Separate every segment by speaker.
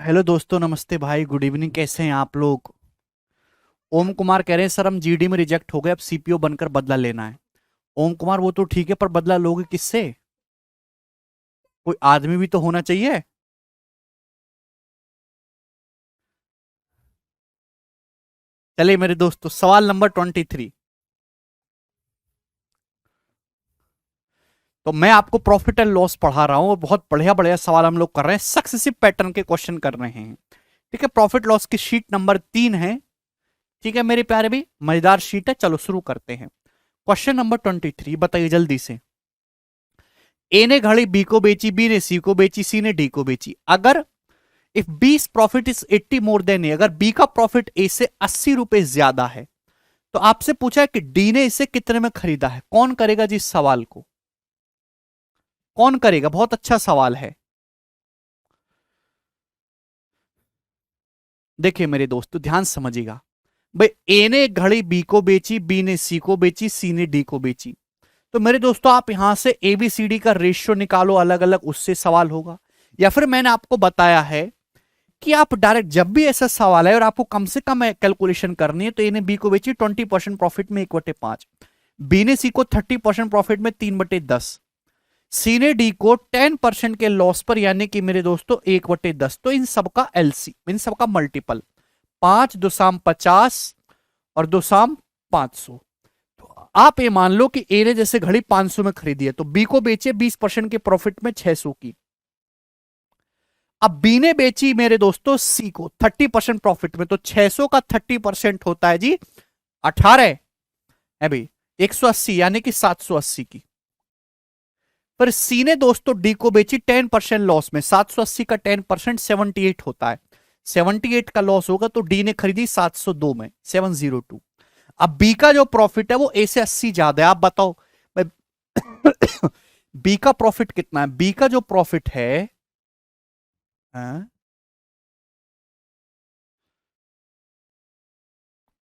Speaker 1: Hello दोस्तों, नमस्ते भाई, गुड इवनिंग। कैसे हैं आप लोग? ओम कुमार कह रहे हैं सर हम जीडी में रिजेक्ट हो गए, अब सीपीओ बनकर बदला लेना है। ओम कुमार वो तो ठीक है, पर बदला लोगे किससे? कोई आदमी भी तो होना चाहिए। चलिए मेरे दोस्तों, सवाल नंबर 23। तो मैं आपको प्रॉफिट एंड लॉस पढ़ा रहा हूं और बहुत बढ़िया बढ़िया सवाल हम लोग कर रहे हैं, सक्सेसिव पैटर्न के क्वेश्चन कर रहे हैं। ठीक है, प्रॉफिट लॉस की शीट नंबर 3 है। ठीक है मेरे प्यारे भी, मजेदार शीट है। चलो शुरू करते हैं। क्वेश्चन नंबर 23 बताइए जल्दी से। ए ने घड़ी बी को बेची, बी ने सी को बेची, सी ने डी को बेची। अगर इफ बीस प्रॉफिट इज 80 मोर देन ए, अगर बी का प्रॉफिट ए से 80 रुपए ज्यादा है, तो आपसे पूछा है कि डी ने इसे कितने में खरीदा है। कौन करेगा जी इस सवाल को? कौन करेगा? बहुत अच्छा सवाल है। देखिए मेरे दोस्तों, ध्यान समझिएगा। भाई ए ने घड़ी बी को बेची, बी ने सी को बेची, सी ने डी को बेची। तो मेरे दोस्तों आप यहां से एबीसीडी का रेशियो निकालो अलग अलग, उससे सवाल होगा। या फिर मैंने आपको बताया है कि आप डायरेक्ट जब भी ऐसा सवाल है और आपको कम से कम कैलकुलेशन करनी है, तो ए ने बी को बेची 20% प्रॉफिट में 1/5, बी ने सी को 30% प्रॉफिट में 3/10, सी ने डी को 10% के लॉस पर, यानी कि मेरे दोस्तों 1/10। तो इन सबका एलसी, इन सबका मल्टीपल 5 2 50 और 2 500। तो आप ये मान लो कि ए ने जैसे घड़ी 500 में खरीदी है, तो बी को बेचे 20% के प्रॉफिट में 600 की। अब बी ने बेची मेरे दोस्तों सी को 30% प्रॉफिट में, तो 600 का 30% होता है जी 18 है भाई, 180, यानी कि 780 की। पर सी ने दोस्तों डी को बेची 10% लॉस में, 780 का 10% 78 होता है। 78 का लॉस होगा, तो डी ने खरीदी 702 में, 702। अब बी का जो प्रॉफिट है वो ए से 80 ज्यादा है। आप बताओ बी का प्रॉफिट कितना है? बी का जो प्रॉफिट है, हाँ,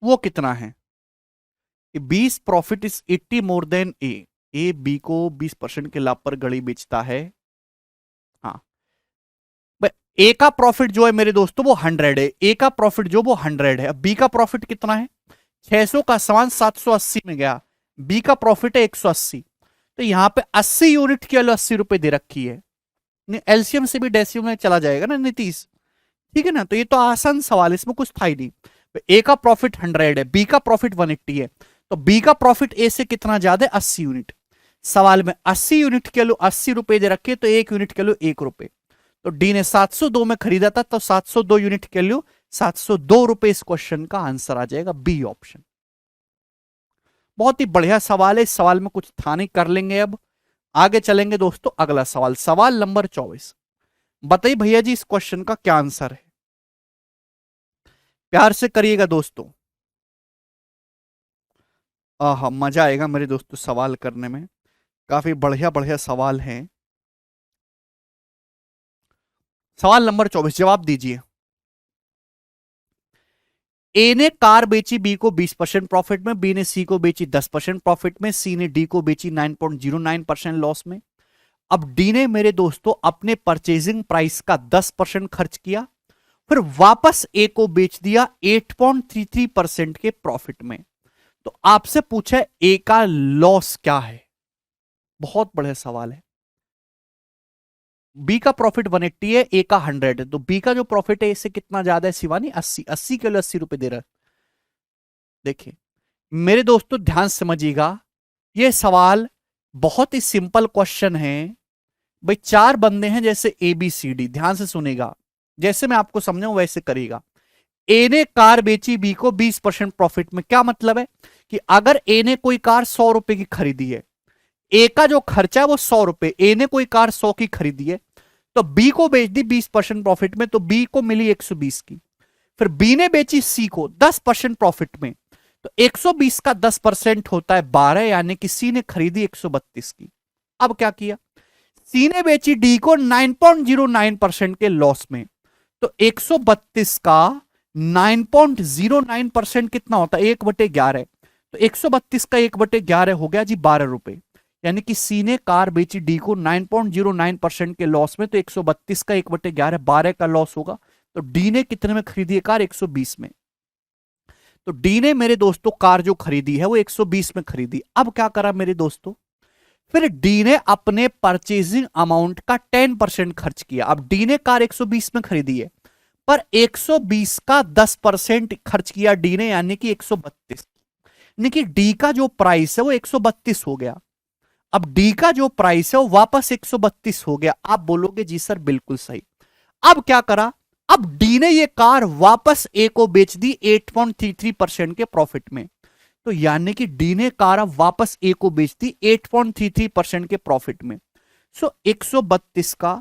Speaker 1: वो कितना है? 20 profit is 80 more than A. A B को 20% के लाभ पर घड़ी बेचता है। हाँ, ए का प्रॉफिट जो है मेरे दोस्तों वो 100 है। ए का प्रॉफिट जो वो 100 है। अब बी का प्रॉफिट कितना है? 600 का सामान 780 में गया, बी का प्रॉफिट है 180। तो यहां पे 80 यूनिट की वैल्यू 80 रुपए दे रखी है। एलसीएम से भी डेसिमल में चला जाएगा ना नीतीश। ठीक है ना, तो ये तो आसान सवाल है, इसमें कुछ था ही नहीं। ए का प्रॉफिट 100 है, बी का प्रॉफिट 180 है, तो बी का प्रॉफिट ए से कितना ज्यादा है? 80 यूनिट। सवाल में 80 यूनिट के लिए 80 रुपए दे रखे, तो 1 यूनिट के लिए 1 रुपए। तो डी ने 702 में खरीदा था, तो 702 यूनिट के लिए 702 रुपए। इस क्वेश्चन का आंसर आ जाएगा बी ऑप्शन। बहुत ही बढ़िया सवाल है, इस सवाल में कुछ था नहीं, कर लेंगे। अब आगे चलेंगे दोस्तों, अगला सवाल, सवाल नंबर 24। बताइए भैया जी इस क्वेश्चन का क्या आंसर है? प्यार से करिएगा दोस्तों। हाँ, मजा आएगा मेरे दोस्तों सवाल करने में, काफी बढ़िया बढ़िया सवाल हैं। सवाल नंबर 24 जवाब दीजिए। ए ने कार बेची बी को 20% प्रॉफिट में, बी ने सी को बेची 10% प्रॉफिट में, सी ने डी को बेची 9.09% लॉस में। अब डी ने मेरे दोस्तों अपने परचेजिंग प्राइस का 10% खर्च किया, फिर वापस ए को बेच दिया 8.33% के प्रॉफिट में। तो आपसे पूछा ए का लॉस क्या है? बहुत बढ़िया सवाल है। बी का प्रॉफिट 180 है, ए का 100 है, तो बी का जो प्रॉफिट है इससे कितना ज्यादा है शिवानी? 80। 80 के लिए 80 रुपए दे रहा है। देखिए मेरे दोस्तों ध्यान समझिएगा, यह सवाल बहुत ही सिंपल क्वेश्चन है। भाई चार बंदे हैं जैसे ए बी सी डी, ध्यान से सुनेगा, जैसे मैं आपको समझाऊं वैसे करिएगा। ए ने कार बेची बी को 20% प्रॉफिट में। क्या मतलब है कि अगर ए ने कोई कार 100 रुपए की खरीदी है, ए का जो खर्चा है वो 100 रुपए, ए ने कोई कार 100 की खरीदी है, तो बी को बेच दी 20% प्रॉफिट में, तो बी को मिली 120 की। फिर बी ने बेची सी को 10% प्रॉफिट में, तो 120 का 10% होता है 12, यानी कि सी ने खरीदी 132 की। अब क्या किया? सी ने बेची डी को 9.09% के लॉस में, तो 132 का 9.09% कितना होता है? 1/11। तो 132 का 1/11 हो गया जी 12 रुपए, यानी कि सी ने कार बेची डी को 9.09% के लॉस में, तो 132 का 1/11 12 का लॉस होगा, तो डी ने कितने में खरीदी है कार? 120 में। तो डी ने मेरे दोस्तों कार जो खरीदी है वो 120 में खरीदी। अब क्या करा मेरे दोस्तों, फिर डी ने अपने परचेजिंग अमाउंट का 10% खर्च किया। अब डी ने कार 120 में खरीदी है, पर 120 का 10% खर्च किया डी ने, यानी कि 132। यानी कि डी का जो प्राइस है वो 132 हो गया। अब डी का जो प्राइस है वो वापस 132 हो गया। आप बोलोगे जी सर बिल्कुल सही। अब क्या करा, अब डी ने ये कार वापस ए को बेच दी 8.33% के प्रॉफिट में। तो यानी कि डी ने कार अब वापस ए को बेच दी 8.33% के प्रॉफिट में। सो 132 का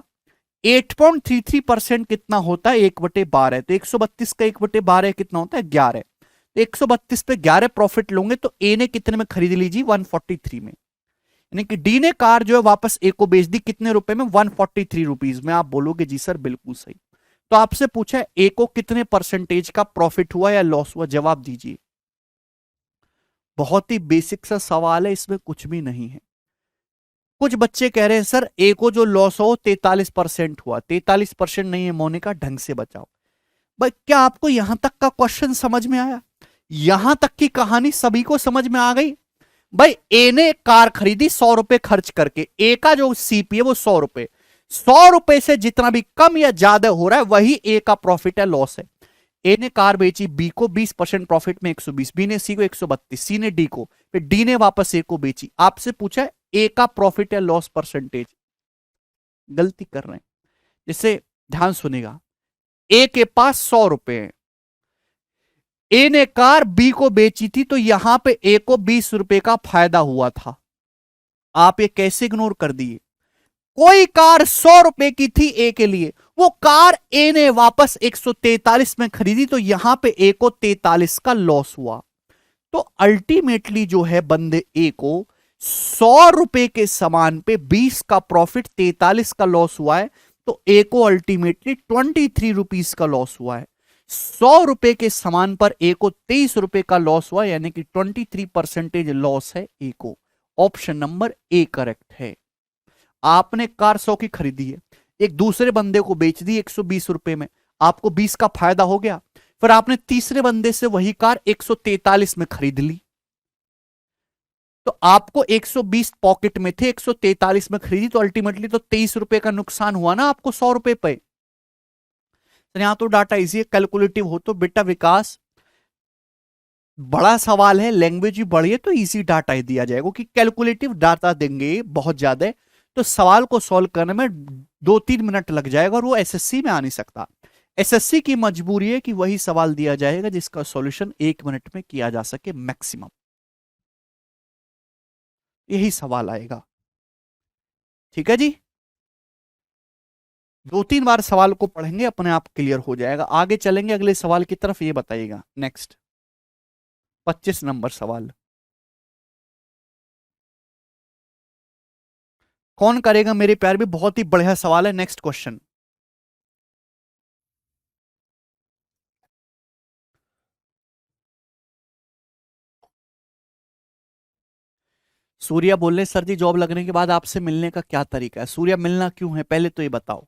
Speaker 1: 8.33% कितना होता है? 1/12। तो 132 का 1/12 कितना होता है? 11। तो 132 पे 11 प्रॉफिट लोगे तो ए ने कितने में खरीद लीजिए? 143 में। यानी कि डी ने कार जो है वापस ए को बेच दी कितने रुपए में? 143 रुपीज में। आप बोलोगे जी सर बिल्कुल सही। तो आपसे पूछा ए को कितने परसेंटेज का प्रॉफिट हुआ या लॉस हुआ? जवाब दीजिए। बहुत ही बेसिक सा सवाल है, इसमें कुछ भी नहीं है। कुछ बच्चे कह रहे हैं सर ए को जो लॉस हो 43% हुआ। 43% नहीं है मोनिका, ढंग से बचाओ भाई। क्या आपको यहां तक का क्वेश्चन समझ में आया? यहां तक की कहानी सभी को समझ में आ गई? भाई ए ने कार खरीदी 100 रुपए खर्च करके। ए का जो सीपी है वो 100 रुपए। 100 रुपए से जितना भी कम या ज्यादा हो रहा है वही ए का प्रॉफिट है, लॉस है। ए ने कार बेची बी को 20% प्रॉफिट में 120, बी ने सी को 132, सी ने डी को, फिर डी ने वापस ए को बेची। आपसे पूछा है ए का प्रॉफिट या लॉस परसेंटेज। गलती कर रहे हैं। जैसे ध्यान सुनेगा, ए के पास 100 रुपए हैं, ए ने कार बी को बेची थी तो यहां पे ए को 20 रुपए का फायदा हुआ था। आप ये कैसे इग्नोर कर दिए? कोई कार 100 रुपए की थी ए के लिए, वो कार ए ने वापस 143 में खरीदी तो यहां पे ए को 43 का लॉस हुआ। तो अल्टीमेटली जो है बंदे ए को 100 रुपए के सामान पे 20 का प्रॉफिट 43 का लॉस हुआ है। तो ए को अल्टीमेटली 23 रुपीज का लॉस हुआ है। 100 रुपए के सामान पर ए को 23 रुपए का लॉस हुआ, यानी कि 23% लॉस है ए को। ऑप्शन नंबर ए करेक्ट है। आपने कार 100 की खरीदी है, एक दूसरे बंदे को बेच दी 120 रुपए में, आपको 20 का फायदा हो गया। फिर आपने तीसरे बंदे से वही कार 143 में खरीद ली, तो आपको 120 पॉकेट में थे, 143 में खरीदी, तो अल्टीमेटली तो 23 रुपए का नुकसान हुआ ना आपको 100 रुपए पे। तो यहां तो डाटा इजी है, कैलकुलेटिव हो तो बेटा विकास बड़ा सवाल है, लैंग्वेज भी बड़ी है तो इजी डाटा ही दिया जाएगा। कि कैलकुलेटिव डाटा देंगे बहुत ज्यादा तो सवाल को सॉल्व करने में 2-3 मिनट लग जाएगा, और वो एसएससी में आ नहीं सकता। एसएससी की मजबूरी है कि वही सवाल दिया जाएगा जिसका सॉल्यूशन 1 मिनट में किया जा सके मैक्सिमम। यही सवाल आएगा, ठीक है जी। 2-3 बार सवाल को पढ़ेंगे अपने आप क्लियर हो जाएगा। आगे चलेंगे अगले सवाल की तरफ, ये बताइएगा। नेक्स्ट 25 नंबर सवाल कौन करेगा मेरे प्यार? भी बहुत ही बढ़िया सवाल है। नेक्स्ट क्वेश्चन, सूर्या बोल रहे सर जी जॉब लगने के बाद आपसे मिलने का क्या तरीका है? सूर्या मिलना क्यों है पहले तो ये बताओ।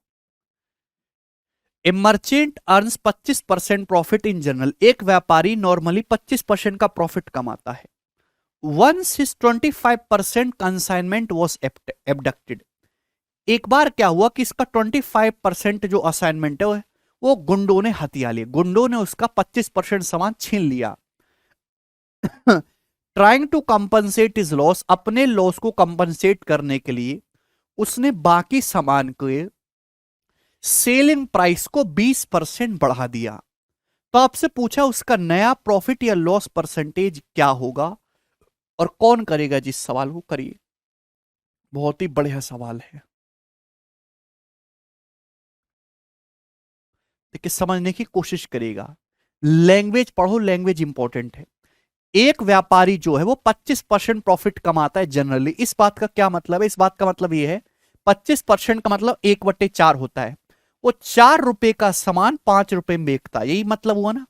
Speaker 1: A merchant earns 25% profit in general. एक व्यापारी नॉर्मली 25% का प्रॉफिट कमाता है। Once his 25% consignment was abducted. एक बार क्या हुआ कि इसका 25% जो असाइनमेंट है वो गुंडों ने हथिया लिया। गुंडों ने उसका 25% सामान छीन लिया। Trying to compensate is loss. अपने लॉस को कंपनसेट करने के लिए उसने बाकी सामान के सेलिंग प्राइस को 20% बढ़ा दिया। तो आपसे पूछा उसका नया प्रॉफिट या लॉस परसेंटेज क्या होगा, और कौन करेगा जिस सवाल को? करिए, बहुत ही बढ़िया सवाल है। देखिए समझने की कोशिश करेगा, लैंग्वेज पढ़ो, लैंग्वेज इंपॉर्टेंट है। एक व्यापारी जो है वो 25% प्रॉफिट कमाता है जनरली। इस बात का क्या मतलब है? इस बात का मतलब ये है 25% का मतलब 1/4 होता है। वो 4 रुपए का सामान 5 रुपए में बेचता है, यही मतलब हुआ ना।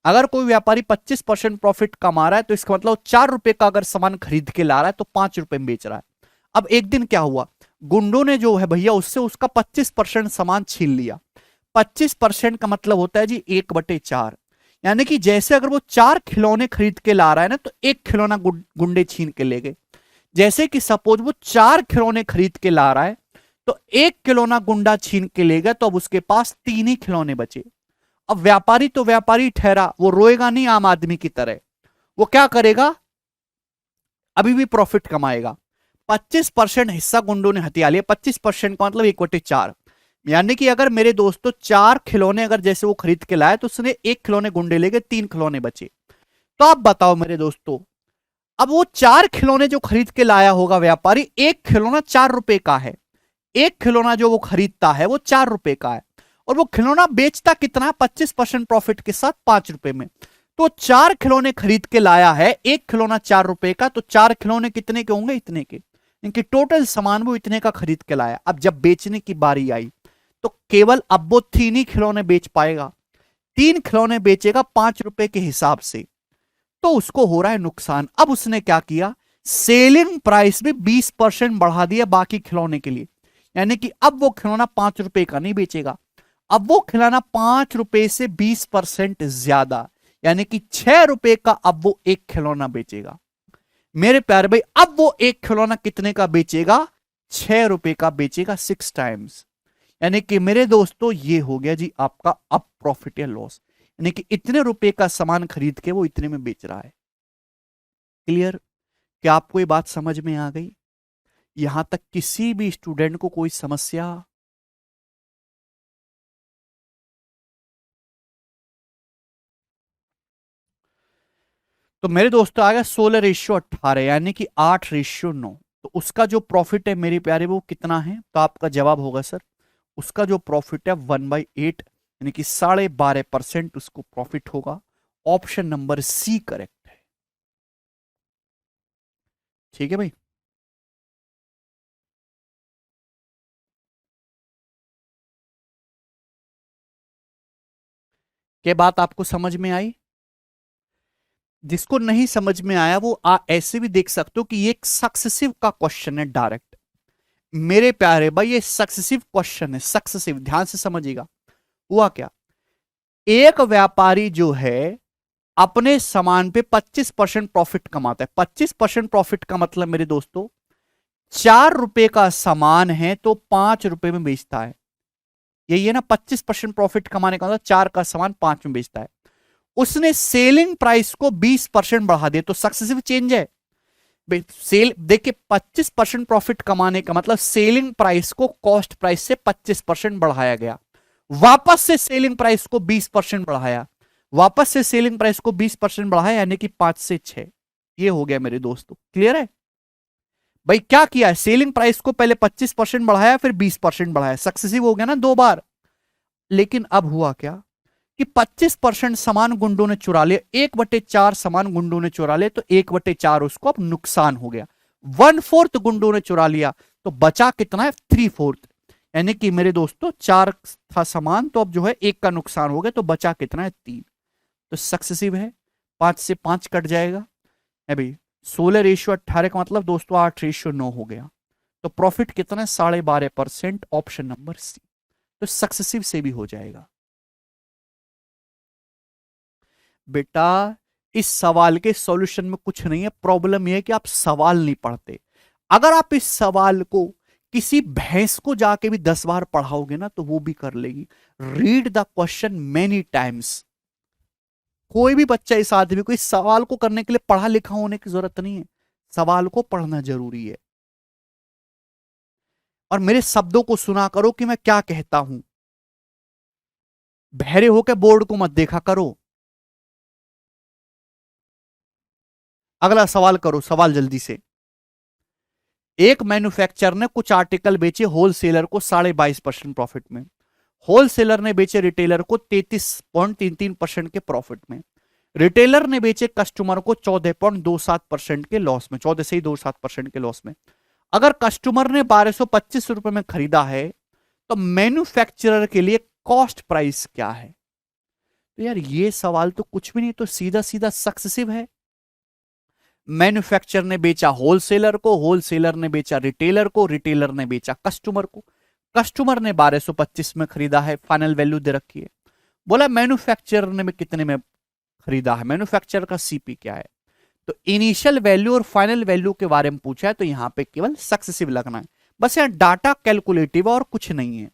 Speaker 1: अगर कोई व्यापारी 25% प्रॉफिट कमा रहा है तो इसका मतलब 4 रुपए का अगर सामान खरीद के ला रहा है तो 5 रुपए में बेच रहा है। अब एक दिन क्या हुआ, गुंडों ने जो है भैया उससे उसका 25% सामान छीन लिया। 25% का मतलब होता है जी 1/4। यानी कि जैसे अगर वो 4 खिलौने खरीद के ला रहा है ना, तो एक खिलौना गुंडे छीन के ले गए। जैसे कि सपोज वो 4 खिलौने खरीद के ला रहा है, तो एक खिलौना गुंडा छीन के ले गया, तो अब उसके पास 3 ही खिलौने बचे। अब व्यापारी तो व्यापारी ठहरा, वो रोएगा नहीं आम आदमी की तरह। वो क्या करेगा, अभी भी प्रॉफिट कमाएगा। 25% हिस्सा गुंडों ने हथिया लिया। 25% का मतलब 1/4। यानी कि अगर मेरे दोस्तों 4 खिलौने अगर जैसे वो खरीद के लाया, तो उसने एक खिलौने गुंडे ले गए, 3 खिलौने बचे। तो आप बताओ मेरे दोस्तों, अब वो 4 खिलौने जो खरीद के लाया होगा व्यापारी, एक खिलौना 4 रुपए का है। एक खिलौना जो वो खरीदता है वो 4 रुपए का है, और वो खिलौना बेचता कितना, 25% प्रॉफिट के साथ 5 रुपए में। तो 4 खिलौने खरीद के लाया है, एक खिलौना 4 रुपए का, तो 4 खिलौने कितने के होंगे, इतने के। इनकी टोटल सामान वो इतने का खरीद के लाया। अब जब बेचने की बारी आई, तो केवल अब वो 3 ही खिलौने बेच पाएगा। 3 खिलौने बेचेगा 5 रुपए के हिसाब से, तो उसको हो रहा है नुकसान। अब उसने क्या किया, सेलिंग प्राइस में 20% बढ़ा दिया बाकी खिलौने के लिए। यानी कि अब वो खिलौना 5 रुपए का नहीं बेचेगा, अब वो खिलौना 5 रुपए से 20% ज्यादा, यानी कि 6 रुपए का अब वो एक खिलौना बेचेगा। मेरे प्यारे भाई, अब वो एक खिलौना कितने का बेचेगा, 6 रुपए का बेचेगा, 6 टाइम्स। यानी कि मेरे दोस्तों ये हो गया जी आपका अब प्रॉफिट या लॉस। यानी कि इतने रुपए का सामान खरीद के वो इतने में बेच रहा है। क्लियर? क्या आपको ये बात समझ में आ गई? यहां तक किसी भी स्टूडेंट को कोई समस्या? तो मेरे दोस्तों आ गया 16:18, यानी कि 8:9। तो उसका जो प्रॉफिट है मेरे प्यारे वो कितना है, तो आपका जवाब होगा सर, उसका जो प्रॉफिट है 1/8, यानी कि 12.5% उसको प्रॉफिट होगा। ऑप्शन नंबर सी करेक्ट है। ठीक है भाई। क्या बात आपको समझ में आई? जिसको नहीं समझ में आया वो ऐसे भी देख सकते हो कि ये एक सक्सेसिव का क्वेश्चन है डायरेक्ट। मेरे प्यारे भाई ये सक्सेसिव क्वेश्चन है, सक्सेसिव, ध्यान से समझिएगा। हुआ क्या, एक व्यापारी जो है अपने सामान पे 25% प्रॉफिट कमाता है। 25% प्रॉफिट का मतलब मेरे दोस्तों, 4 रुपए का सामान है तो 5 रुपए में बेचता है। यही है ना 25% प्रॉफिट कमाने का मतलब, 4 का सामान 5 में बेचता है। उसने सेलिंग प्राइस को 20% बढ़ा दिया, तो सक्सेसिव चेंज है। सेल देखिए, 25% प्रॉफिट कमाने का मतलब सेलिंग प्राइस को कॉस्ट प्राइस से 25% बढ़ाया गया, वापस से सेलिंग प्राइस को 20% बढ़ाया, वापस से सेलिंग प्राइस को 20% बढ़ाया, यानी कि 5 से 6। ये हो गया मेरे दोस्तों। क्लियर है भाई? क्या किया है, सेलिंग प्राइस को पहले 25% बढ़ाया, फिर 20% बढ़ाया, सक्सेसिव हो गया ना 2 बार। लेकिन अब हुआ क्या कि 25% सामान गुंडों ने चुरा लिया, 1/4 सामान गुंडों ने चुरा लिया, तो 1/4 उसको अब नुकसान हो गया। 1/4 गुंडों ने चुरा लिया, तो बचा कितना है, 3/4। यानी कि मेरे दोस्तों 4 था सामान, तो अब जो है 1 का नुकसान हो गया, तो बचा कितना है, 3। तो सक्सेसिव है, 5 से 5 कट जाएगा। अभी 16:18 का मतलब दोस्तों 8:9 हो गया। तो प्रॉफिट कितना है, 12.5%, ऑप्शन नंबर सी। तो सक्सेसिव से भी हो जाएगा। बेटा इस सवाल के सॉल्यूशन में कुछ नहीं है, प्रॉब्लम यह है कि आप सवाल नहीं पढ़ते। अगर आप इस सवाल को किसी भैंस को जाके भी 10 बार पढ़ाओगे ना, तो वो भी कर लेगी। Read the question many times. कोई भी बच्चा इस आदमी को इस सवाल को करने के लिए पढ़ा लिखा होने की जरूरत नहीं है, सवाल को पढ़ना जरूरी है। और मेरे शब्दों को सुना करो कि मैं क्या कहता हूं। बहरे होकर बोर्ड को मत देखा करो। अगला सवाल करो, सवाल जल्दी से। एक मैन्युफैक्चरर ने कुछ आर्टिकल बेचे होलसेलर को 22.5% प्रॉफिट में, होलसेलर ने बेचे रिटेलर को 33.33% के प्रॉफिट में, रिटेलर ने बेचे कस्टमर को 14.27% के लॉस में, 14 से ही 27% के लॉस में। अगर कस्टमर ने 1225 रुपए में खरीदा है, तो मैन्युफैक्चरर के लिए कॉस्ट प्राइस क्या है? तो यार ये सवाल तो कुछ भी नहीं, तो सीधा सीधा सक्सेसिव है। मैन्युफैक्चरर ने बेचा होलसेलर को, होलसेलर ने बेचा रिटेलर को, रिटेलर ने बेचा कस्टमर को। कस्टमर ने 1225 में खरीदा है, फाइनल वैल्यू दे रखी है। बोला मैन्युफैक्चरर ने में कितने में खरीदा है, मैन्युफैक्चरर का सीपी क्या है। तो इनिशियल वैल्यू और फाइनल वैल्यू के बारे में पूछा है, तो यहां पे केवल सक्सेसिव लगना है, बस यहां डाटा कैलकुलेटिव और कुछ नहीं है।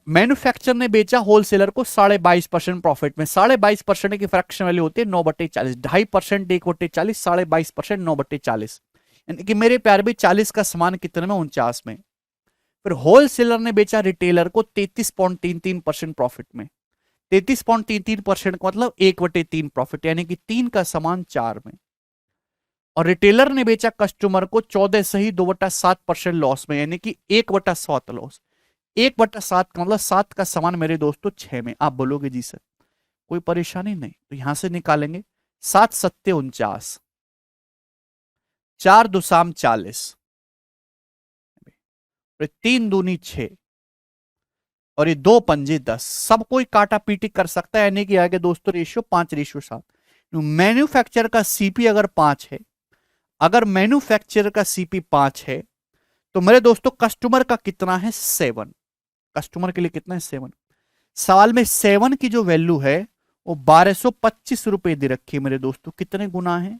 Speaker 1: मैन्युफैक्चरर ने बेचा होलसेलर को 22.5% प्रॉफिट में, 22.5% की फ्रैक्शन वैल्यू होती है 9/40, 2.5% 1/40, 22% 9/40, यानी कि मेरे प्यार भी 40 का समान कितने में, 49 में। फिर होलसेलर ने बेचा रिटेलर को 33.33% प्रॉफिट में, 33.33% का मतलब 1/3 प्रॉफिट, यानी कि 3 का समान 4 में। और रिटेलर ने बेचा कस्टमर को 14 सही 2/7% लॉस में, यानी कि 1/7 लॉस, 1/7 का मतलब 7 का समान मेरे दोस्तों 6 में। आप बोलोगे जी सर कोई परेशानी नहीं, तो यहां से निकालेंगे 7 सत्ते 49, 4 दुसाम 40, 3 दूनी 6 और ये 2 पंजे 10। सब कोई काटा पीटी कर सकता है, यानी कि आगे दोस्तों रेशियो 5:7। मैन्युफैक्चर का सीपी अगर 5 है, अगर मैन्युफैक्चरर का सीपी 5 है, तो मेरे दोस्तों कस्टमर का कितना है 7, कस्टमर के लिए कितना है 7। सवाल में 7 की जो वैल्यू है वो 1225 रुपए दे रखी है मेरे दोस्तों, कितने गुना है,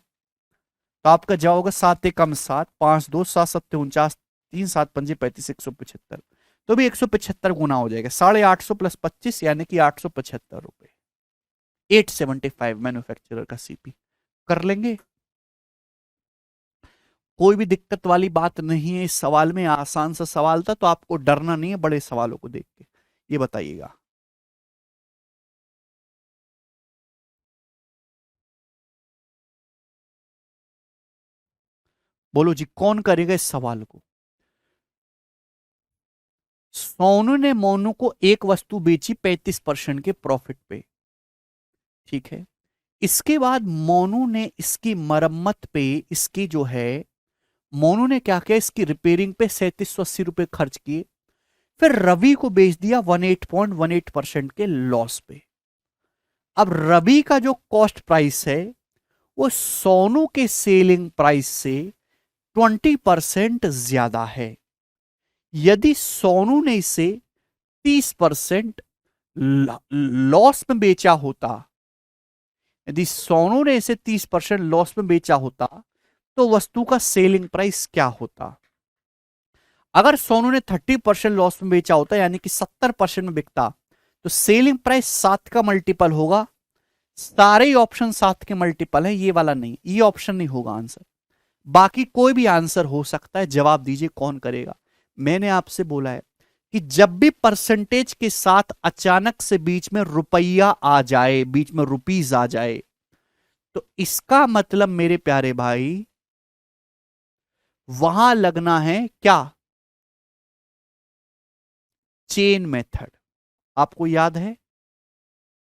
Speaker 1: तो आपका जवाब होगा 7 कम 7, 5 2 7 7 49, 3 7 5 35, 175, तो भी 175 गुना हो जाएगा, 850 प्लस 25 यानी कि 875 रुपए, 875 मैन्युफैक्चरर का सीपी। कर लेंगे, कोई भी दिक्कत वाली बात नहीं है इस सवाल में, आसान सा सवाल था, तो आपको डरना नहीं है बड़े सवालों को देख के। ये बताइएगा, बोलो जी कौन करेगा इस सवाल को। सोनू ने मोनू को एक वस्तु बेची 35% के प्रॉफिट पे, ठीक है। इसके बाद मोनू ने इसकी मरम्मत पे, इसकी जो है मोनू ने क्या किया, इसकी रिपेयरिंग पे 3780 रुपए खर्च किए, फिर रवि को बेच दिया 18.18% के लॉस पे। अब रवि का जो कॉस्ट प्राइस है वो सोनू के सेलिंग प्राइस से 20% ज्यादा है। यदि सोनू ने इसे 30% लॉस में बेचा होता, यदि सोनू ने इसे 30% लॉस में बेचा होता, तो वस्तु का सेलिंग प्राइस क्या होता। अगर सोनू ने 30% लॉस में बेचा होता, यानी कि 70% में बिकता, तो सेलिंग प्राइस 7 का मल्टीपल होगा। सारे ऑप्शन 7 के मल्टीपल है, ये वाला नहीं, ये ऑप्शन नहीं होगा आंसर। बाकी कोई भी आंसर हो सकता है, जवाब दीजिए कौन करेगा। मैंने आपसे बोला है कि जब भी परसेंटेज के साथ अचानक से बीच में रुपया आ जाए, बीच में रुपीज आ जाए, तो इसका मतलब मेरे प्यारे भाई वहां लगना है क्या, चेन मेथड। आपको याद है,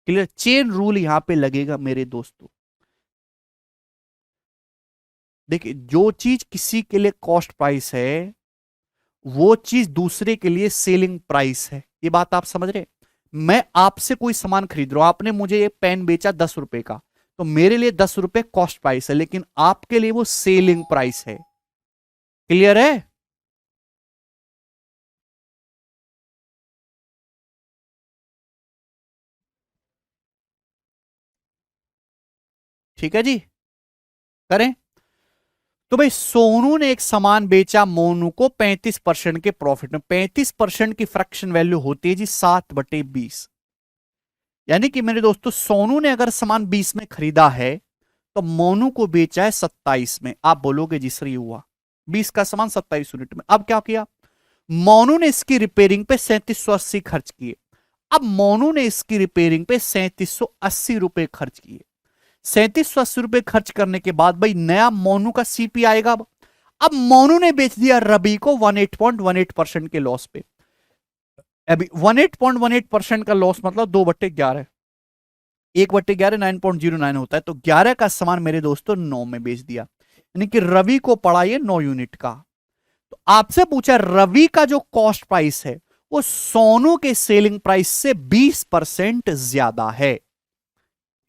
Speaker 1: क्लियर, चेन रूल यहां पे लगेगा मेरे दोस्तों। देखिए जो चीज किसी के लिए कॉस्ट प्राइस है, वो चीज दूसरे के लिए सेलिंग प्राइस है। ये बात आप समझ रहे। मैं आपसे कोई सामान खरीद रहा हूं, आपने मुझे ये पेन बेचा 10 रुपए का, तो मेरे लिए 10 रुपए कॉस्ट प्राइस है, लेकिन आपके लिए वो सेलिंग प्राइस है। क्लियर है। ठीक है जी, करें। तो भाई सोनू ने एक सामान बेचा मोनू को 35% के प्रॉफिट में, 35% की फ्रैक्शन वैल्यू होती है जी 7/20, यानी कि मेरे दोस्तों सोनू ने अगर सामान 20 में खरीदा है, तो मोनू को बेचा है 27 में। आप बोलोगे जी सर ये हुआ, 20 का सामान 27 यूनिट में। अब क्या किया, मोनू ने इसकी रिपेयरिंग पे 3780 खर्च किए। अब मोनू ने इसकी रिपेयरिंग पे 3780 रुपए खर्च किए। 3780 रुपए खर्च करने के बाद भाई नया मोनू का सीपी आएगा। अब मोनू ने बेच दिया रवि को 18.18% के लॉस पे। अभी 18.18% का लॉस मतलब 2/11, 1/11 9.09 होता है, तो 11 का सामान मेरे दोस्तों 9 में बेच दिया, यानी कि रवि को पड़ा ये 9 यूनिट का। तो आपसे पूछा रवि का जो कॉस्ट प्राइस है वो सोनू के सेलिंग प्राइस से 20% ज्यादा है।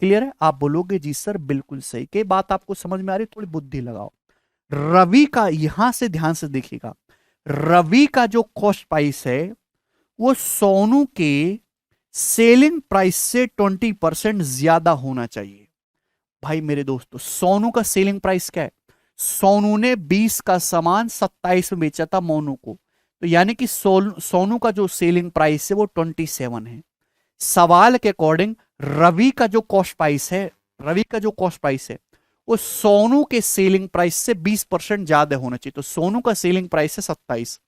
Speaker 1: क्लियर है। आप बोलोगे जी सर बिल्कुल सही, के बात आपको समझ में आ रही, थोड़ी बुद्धि लगाओ। रवि का, यहां से ध्यान से देखिएगा, रवि का जो कॉस्ट प्राइस है वो सोनू के सेलिंग प्राइस से 20% ज्यादा होना चाहिए। भाई मेरे दोस्तों, सोनू का सेलिंग प्राइस क्या है? सोनू ने 20 का सामान 27 में बेचा था मोनू को, तो यानी कि सोनू का जो सेलिंग प्राइस है वो 27 है। सवाल के अकॉर्डिंग रवि का जो कॉस्ट प्राइस है, रवि का जो कॉस्ट प्राइस है वो सोनू के सेलिंग प्राइस से 20% ज्यादा होना चाहिए। तो सोनू का सेलिंग प्राइस है 27,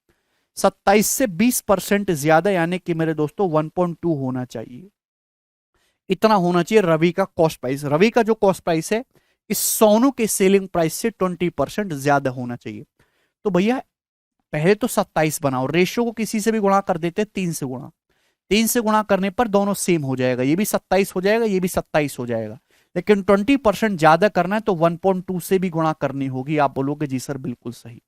Speaker 1: 27 से 20% ज्यादा, यानी कि मेरे दोस्तों 1.2 होना चाहिए। इतना होना चाहिए रवि का कॉस्ट प्राइस। रवि का जो कॉस्ट प्राइस है इस सोनू के सेलिंग प्राइस से 20% ज्यादा होना चाहिए। तो भैया पहले तो 27 बनाओ, रेशियो को किसी से भी गुणा कर देते, 3 से गुणा, 3 से गुणा करने पर दोनों सेम हो जाएगा, ये भी 27 हो जाएगा, ये भी 27 हो जाएगा। लेकिन 20% ज्यादा करना है तो 1.2 से भी गुणा करनी होगी। आप बोलोगे जी सर बिल्कुल सही,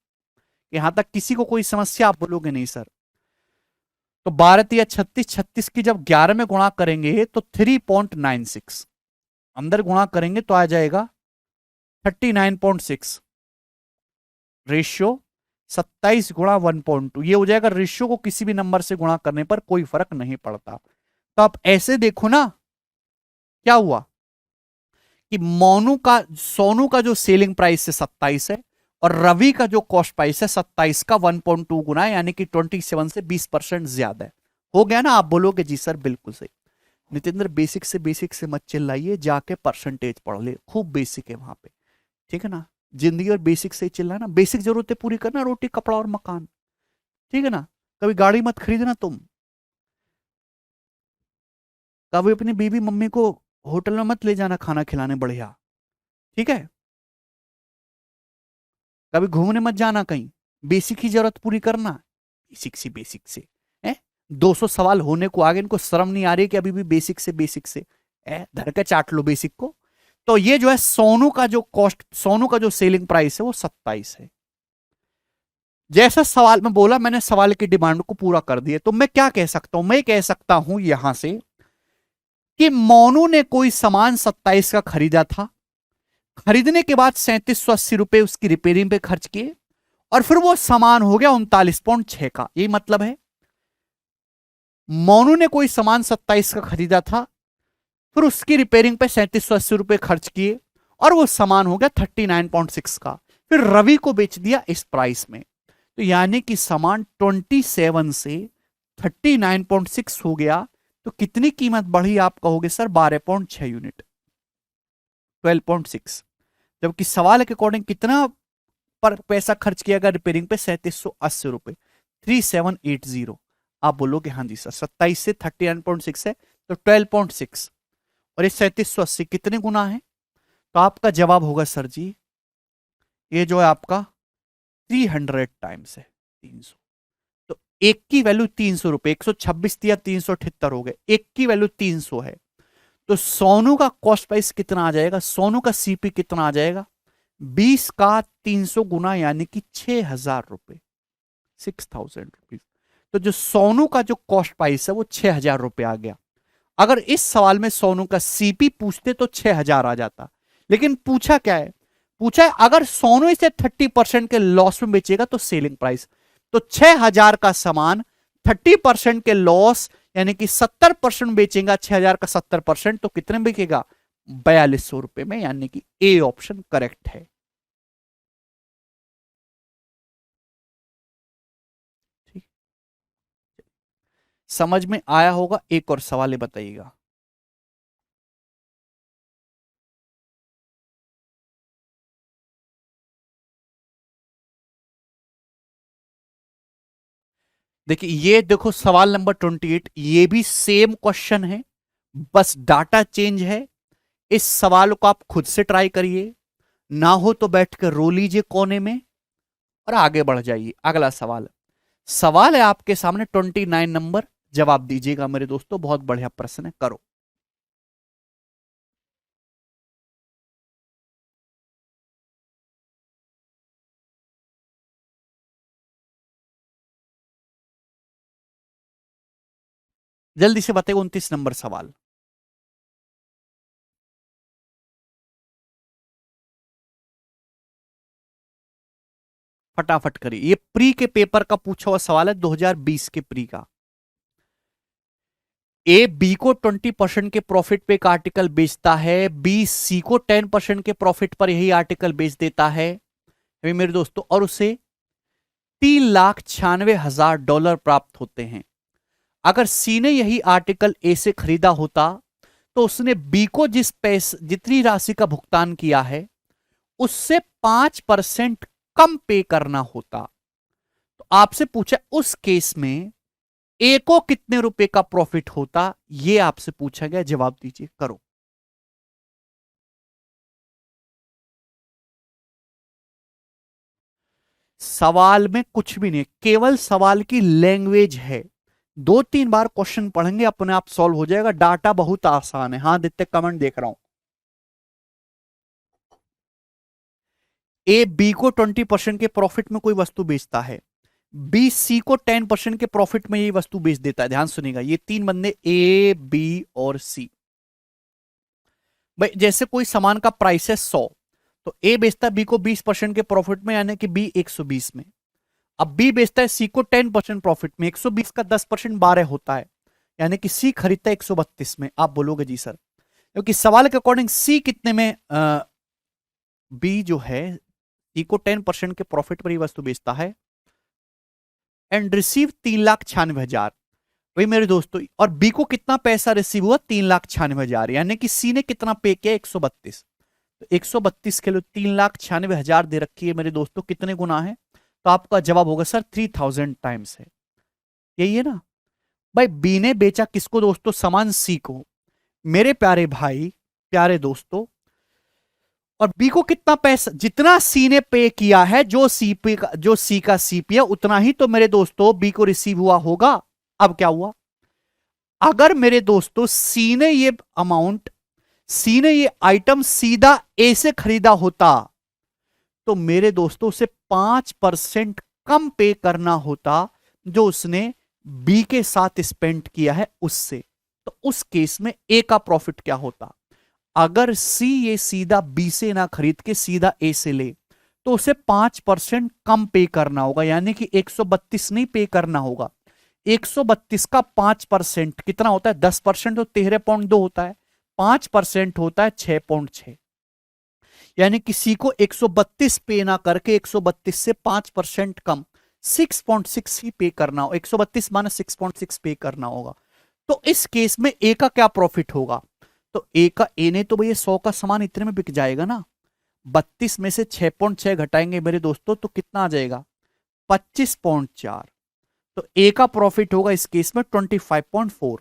Speaker 1: यहां तक किसी को कोई समस्या? आप बोलोगे नहीं सर। तो 12 या 36, 36 की जब 11 में गुणा करेंगे तो 3.96, अंदर गुणा करेंगे तो आ जाएगा 39.6। रेशियो 27 गुणा 1.2, ये हो जाएगा। रेशियो को किसी भी नंबर से गुणा करने पर कोई फर्क नहीं पड़ता। तो आप ऐसे देखो ना, क्या हुआ कि मोनू का, सोनू का जो सेलिंग प्राइस है 27 है, और रवि का जो कॉस्ट प्राइस है 27 का 1.2 गुना है, यानी कि 27 से 20% ज्यादा है। हो गया ना? आप बोलोगे जी सर बिल्कुल सही। नितेंद्र बेसिक से मत चिल्लाइए, जाके परसेंटेज पढ़ ले, खूब बेसिक है वहां पे, ठीक है ना? जिंदगी और बेसिक से ही चिल्लाना, बेसिक जरूरतें पूरी करना, रोटी कपड़ा और मकान, ठीक है ना? कभी गाड़ी मत खरीदना तुम, कभी अपनी बीवी मम्मी को होटल में मत ले जाना खाना खिलाने बढ़िया, ठीक है? कभी घूमने मत जाना कहीं, बेसिक ही जरूरत पूरी करना, बेसिक से है। 200 सवाल होने को आगे, इनको शर्म नहीं आ रही कि अभी भी बेसिक से धर के चाट लो बेसिक को। तो ये जो है सोनू का जो कॉस्ट, सोनू का जो सेलिंग प्राइस है वो 27 है। जैसा सवाल में बोला, मैंने सवाल की डिमांड को पूरा कर दिया। तो मैं क्या कह सकता हूं? मैं कह सकता हूं यहां से कि मोनू ने कोई सामान 27 का खरीदा था, खरीदने के बाद 3780 रुपए उसकी रिपेयरिंग पे खर्च किए, और फिर वो सामान हो गया 39.6 का। यही मतलब है, मोनू ने कोई सामान 27 का खरीदा था, फिर उसकी रिपेयरिंग पे 3780 रुपए खर्च किए, और वो सामान हो गया 39.6 का, फिर रवि को बेच दिया इस प्राइस में। तो यानी कि सामान 27 से 39.6 हो गया। तो कितनी कीमत बढ़ी आप कहोगे सर? 12.6 यूनिट, 12.6। जबकि सवाल के अकॉर्डिंग कितना पर पैसा खर्च किया गया रिपेयरिंग पे? 3780 रुपए, 3780। आप बोलोगे हाँ जी सर, 27 से 39.6 है तो 12.6, और ये 3780 कितने गुना है? तो आपका जवाब होगा सर जी, ये जो है आपका 300 टाइम्स है, 300। तो एक की वैल्यू 300 रुपए, 126 दिया 378 हो गए, एक की वैल्यू 300 है। तो सोनू का कॉस्ट प्राइस कितना आ जाएगा? सोनू का सीपी कितना आ जाएगा? 20 का 300 गुना, यानी कि 6000 रुपए, 6000 रुपीज। तो जो सोनू का जो कॉस्ट प्राइस है वो 6000 रुपए आ गया। अगर इस सवाल में सोनू का सीपी पूछते तो 6000 आ जाता, लेकिन पूछा क्या है? पूछा है अगर सोनू इसे 30% के लॉस में बेचेगा तो सेलिंग प्राइस। तो 6000 का सामान 30% के लॉस, यानी कि 70% बेचेगा, 6000 का 70%, तो कितने में बिकेगा? 4200 रुपए में, यानी कि ए ऑप्शन करेक्ट है। ठीक, समझ में आया होगा? एक और सवाल बताइएगा। देखिए, ये देखो सवाल नंबर 28, ये भी सेम क्वेश्चन है, बस डाटा चेंज है। इस सवाल को आप खुद से ट्राई करिए, ना हो तो बैठ कर रो लीजिए कोने में और आगे बढ़ जाइए। अगला सवाल, सवाल है आपके सामने 29 नंबर, जवाब दीजिएगा मेरे दोस्तों, बहुत बढ़िया प्रश्न है, करो। जल्दी से बताइए 29 नंबर सवाल। फटाफट करिए, ये प्री के पेपर का पूछा हुआ सवाल है, 2020 के प्री का। ए बी को 20% के प्रॉफिट पे एक आर्टिकल बेचता है, बी सी को 10% के प्रॉफिट पर यही आर्टिकल बेच देता है अभी मेरे दोस्तों, और उसे $3,96,000 प्राप्त होते हैं। अगर सी ने यही आर्टिकल ए से खरीदा होता तो उसने बी को जितनी राशि का भुगतान किया है उससे 5% कम पे करना होता। तो आपसे पूछा उस केस में ए को कितने रुपए का प्रॉफिट होता, यह आपसे पूछा गया, जवाब दीजिए, करो। सवाल में कुछ भी नहीं, केवल सवाल की लैंग्वेज है। 2-3 बार क्वेश्चन पढ़ेंगे अपने आप सॉल्व हो जाएगा, डाटा बहुत आसान है। हाँ दित्य, कमेंट देख रहा हूं। ए बी को 20% के प्रॉफिट में कोई वस्तु बेचता है, बी सी को 10% के प्रॉफिट में यही वस्तु बेच देता है। ध्यान सुनिएगा, ये तीन बंदे ए बी और सी। भाई जैसे कोई सामान का प्राइस है 100, तो ए बेचता है बी को 20% के प्रॉफिट में, यानी कि बी 120 में। अब बी बेचता है सी को 10% प्रॉफिट में, 120 का 10% 12 होता है, यानी कि सी खरीदता है 132 में। आप बोलोगे जी सर, क्योंकि सवाल के अकॉर्डिंग सी कितने में बी जो है सी को 10% के प्रॉफिट पर ही वस्तु बेचता है एंड रिसीव 3,96,000। वही मेरे दोस्तों, और बी को कितना पैसा रिसीव हुआ, 3,96,000, यानी कि सी ने कितना पे किया, 132। तो 132 के लिए 3,96,000 दे रखी है मेरे दोस्तों, कितने गुना है, तो आपका जवाब होगा सर 3,000 टाइम्स है। यही है ना भाई। बी ने बेचा किसको दोस्तों, सामान सी को। मेरे प्यारे भाई, प्यारे दोस्तों, और बी को कितना पैसा, जितना सी ने पे किया है, जो सी का सीपी है उतना ही तो मेरे दोस्तों बी को रिसीव हुआ होगा। अब क्या हुआ, अगर मेरे दोस्तों सी ने ये आइटम सीधा ए से खरीदा होता तो मेरे दोस्तों उसे 5% कम पे करना होता जो उसने बी के साथ स्पेंड किया है उससे। तो उस केस में ए का प्रॉफिट क्या होता, अगर सी ये सीधा बी से ना खरीद के सीधा ए से ले तो उसे 5% कम पे करना होगा, यानी कि 132 नहीं पे करना होगा। 132 का 5% कितना होता है, 10% तो 13.2 होता है, 5% होता है 6.6, यानी किसी को 132 पे ना करके 132 से 5% कम 6.6 ही पे करना हो, 132 माइनस 6.6 पे करना होगा। तो इस केस में ए का क्या प्रॉफिट होगा, तो ए ने तो भैया 100 का सामान इतने में बिक जाएगा ना, 32 में से 6.6 घटाएंगे मेरे दोस्तों तो कितना आ जाएगा, 25.4। तो ए का प्रॉफिट होगा इस केस में 25.4।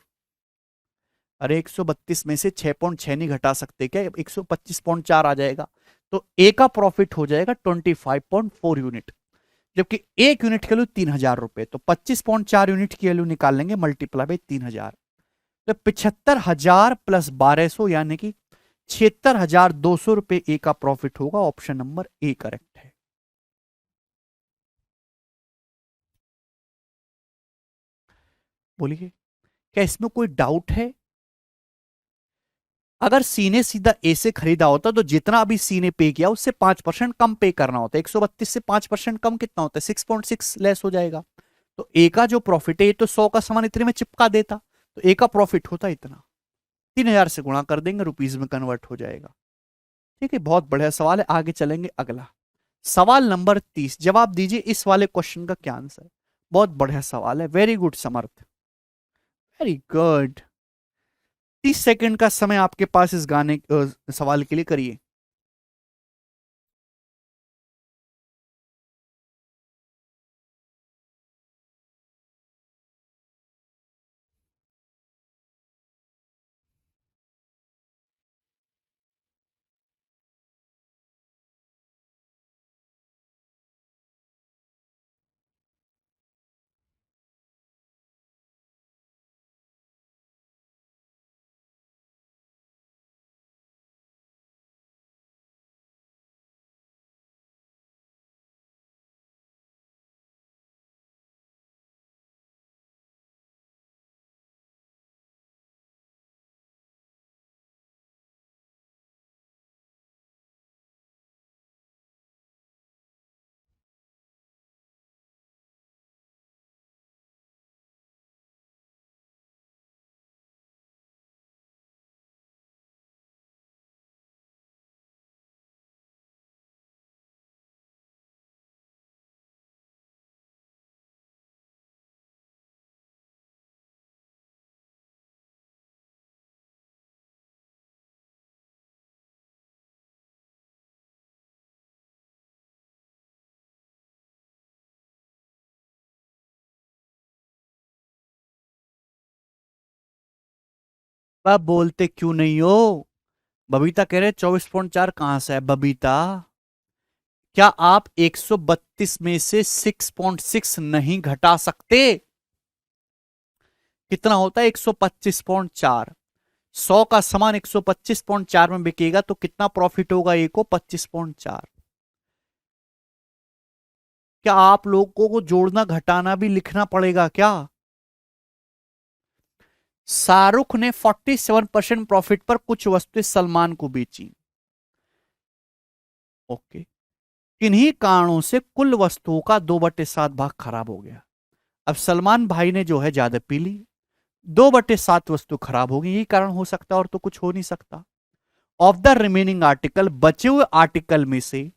Speaker 1: अरे 132 में से 6.6 नहीं घटा सकते क्या, 125.4 आ जाएगा। तो ए का प्रॉफिट हो जाएगा 25.4 यूनिट, जबकि एक यूनिट की वैल्यू 3,000 रुपए। तो 25.4 यूनिट की वैल्यू निकाल लेंगे, मल्टीप्लाई बाई 3,000, तो 75,000 प्लस 1,200 यानी कि 76,200 रुपए ए का प्रॉफिट होगा। ऑप्शन नंबर ए करेक्ट है। बोलिए, क्या इसमें कोई डाउट है। अगर सी ने सीधा ए से खरीदा होता तो जितना अभी सी ने पे किया उससे 5% कम पे करना होता है। 132 से 5% कम कितना होता है, 6.6 लेस हो जाएगा। तो ए का जो प्रॉफिट है, ये तो 100 का सामान इतने में चिपका देता, तो ए का प्रॉफिट होता इतना। 3,000 से गुणा कर देंगे, रुपीज में कन्वर्ट हो जाएगा। ठीक है, बहुत बढ़िया सवाल है। आगे चलेंगे, अगला सवाल नंबर 30, जवाब दीजिए इस वाले क्वेश्चन का क्या आंसर। बहुत बढ़िया सवाल है, वेरी गुड समर्थ, वेरी गुड। 30 सेकंड का समय आपके पास इस गाने सवाल के लिए, करिए। अब बोलते क्यों नहीं हो? बबीता कह रहे 24.4 कहां से है बबीता? क्या आप 132 में से 6.6 नहीं घटा सकते? कितना होता है 125.4? 100 का सामान 125.4 में बिकेगा तो कितना प्रॉफिट होगा? ए को 25.4। क्या आप लोगों को जोड़ना घटाना भी लिखना पड़ेगा क्या? शाहरुख ने 47% प्रॉफिट पर कुछ वस्तुएं सलमान को बेची। ओके। किन्हीं कारणों से कुल वस्तुओं का 2/7 भाग खराब हो गया। अब सलमान भाई ने जो है ज्यादा पी ली, 2/7 वस्तु खराब हो गई। यही कारण हो सकता है और तो कुछ हो नहीं सकता। ऑफ द रिमेनिंग आर्टिकल, बचे हुए आर्टिकल में से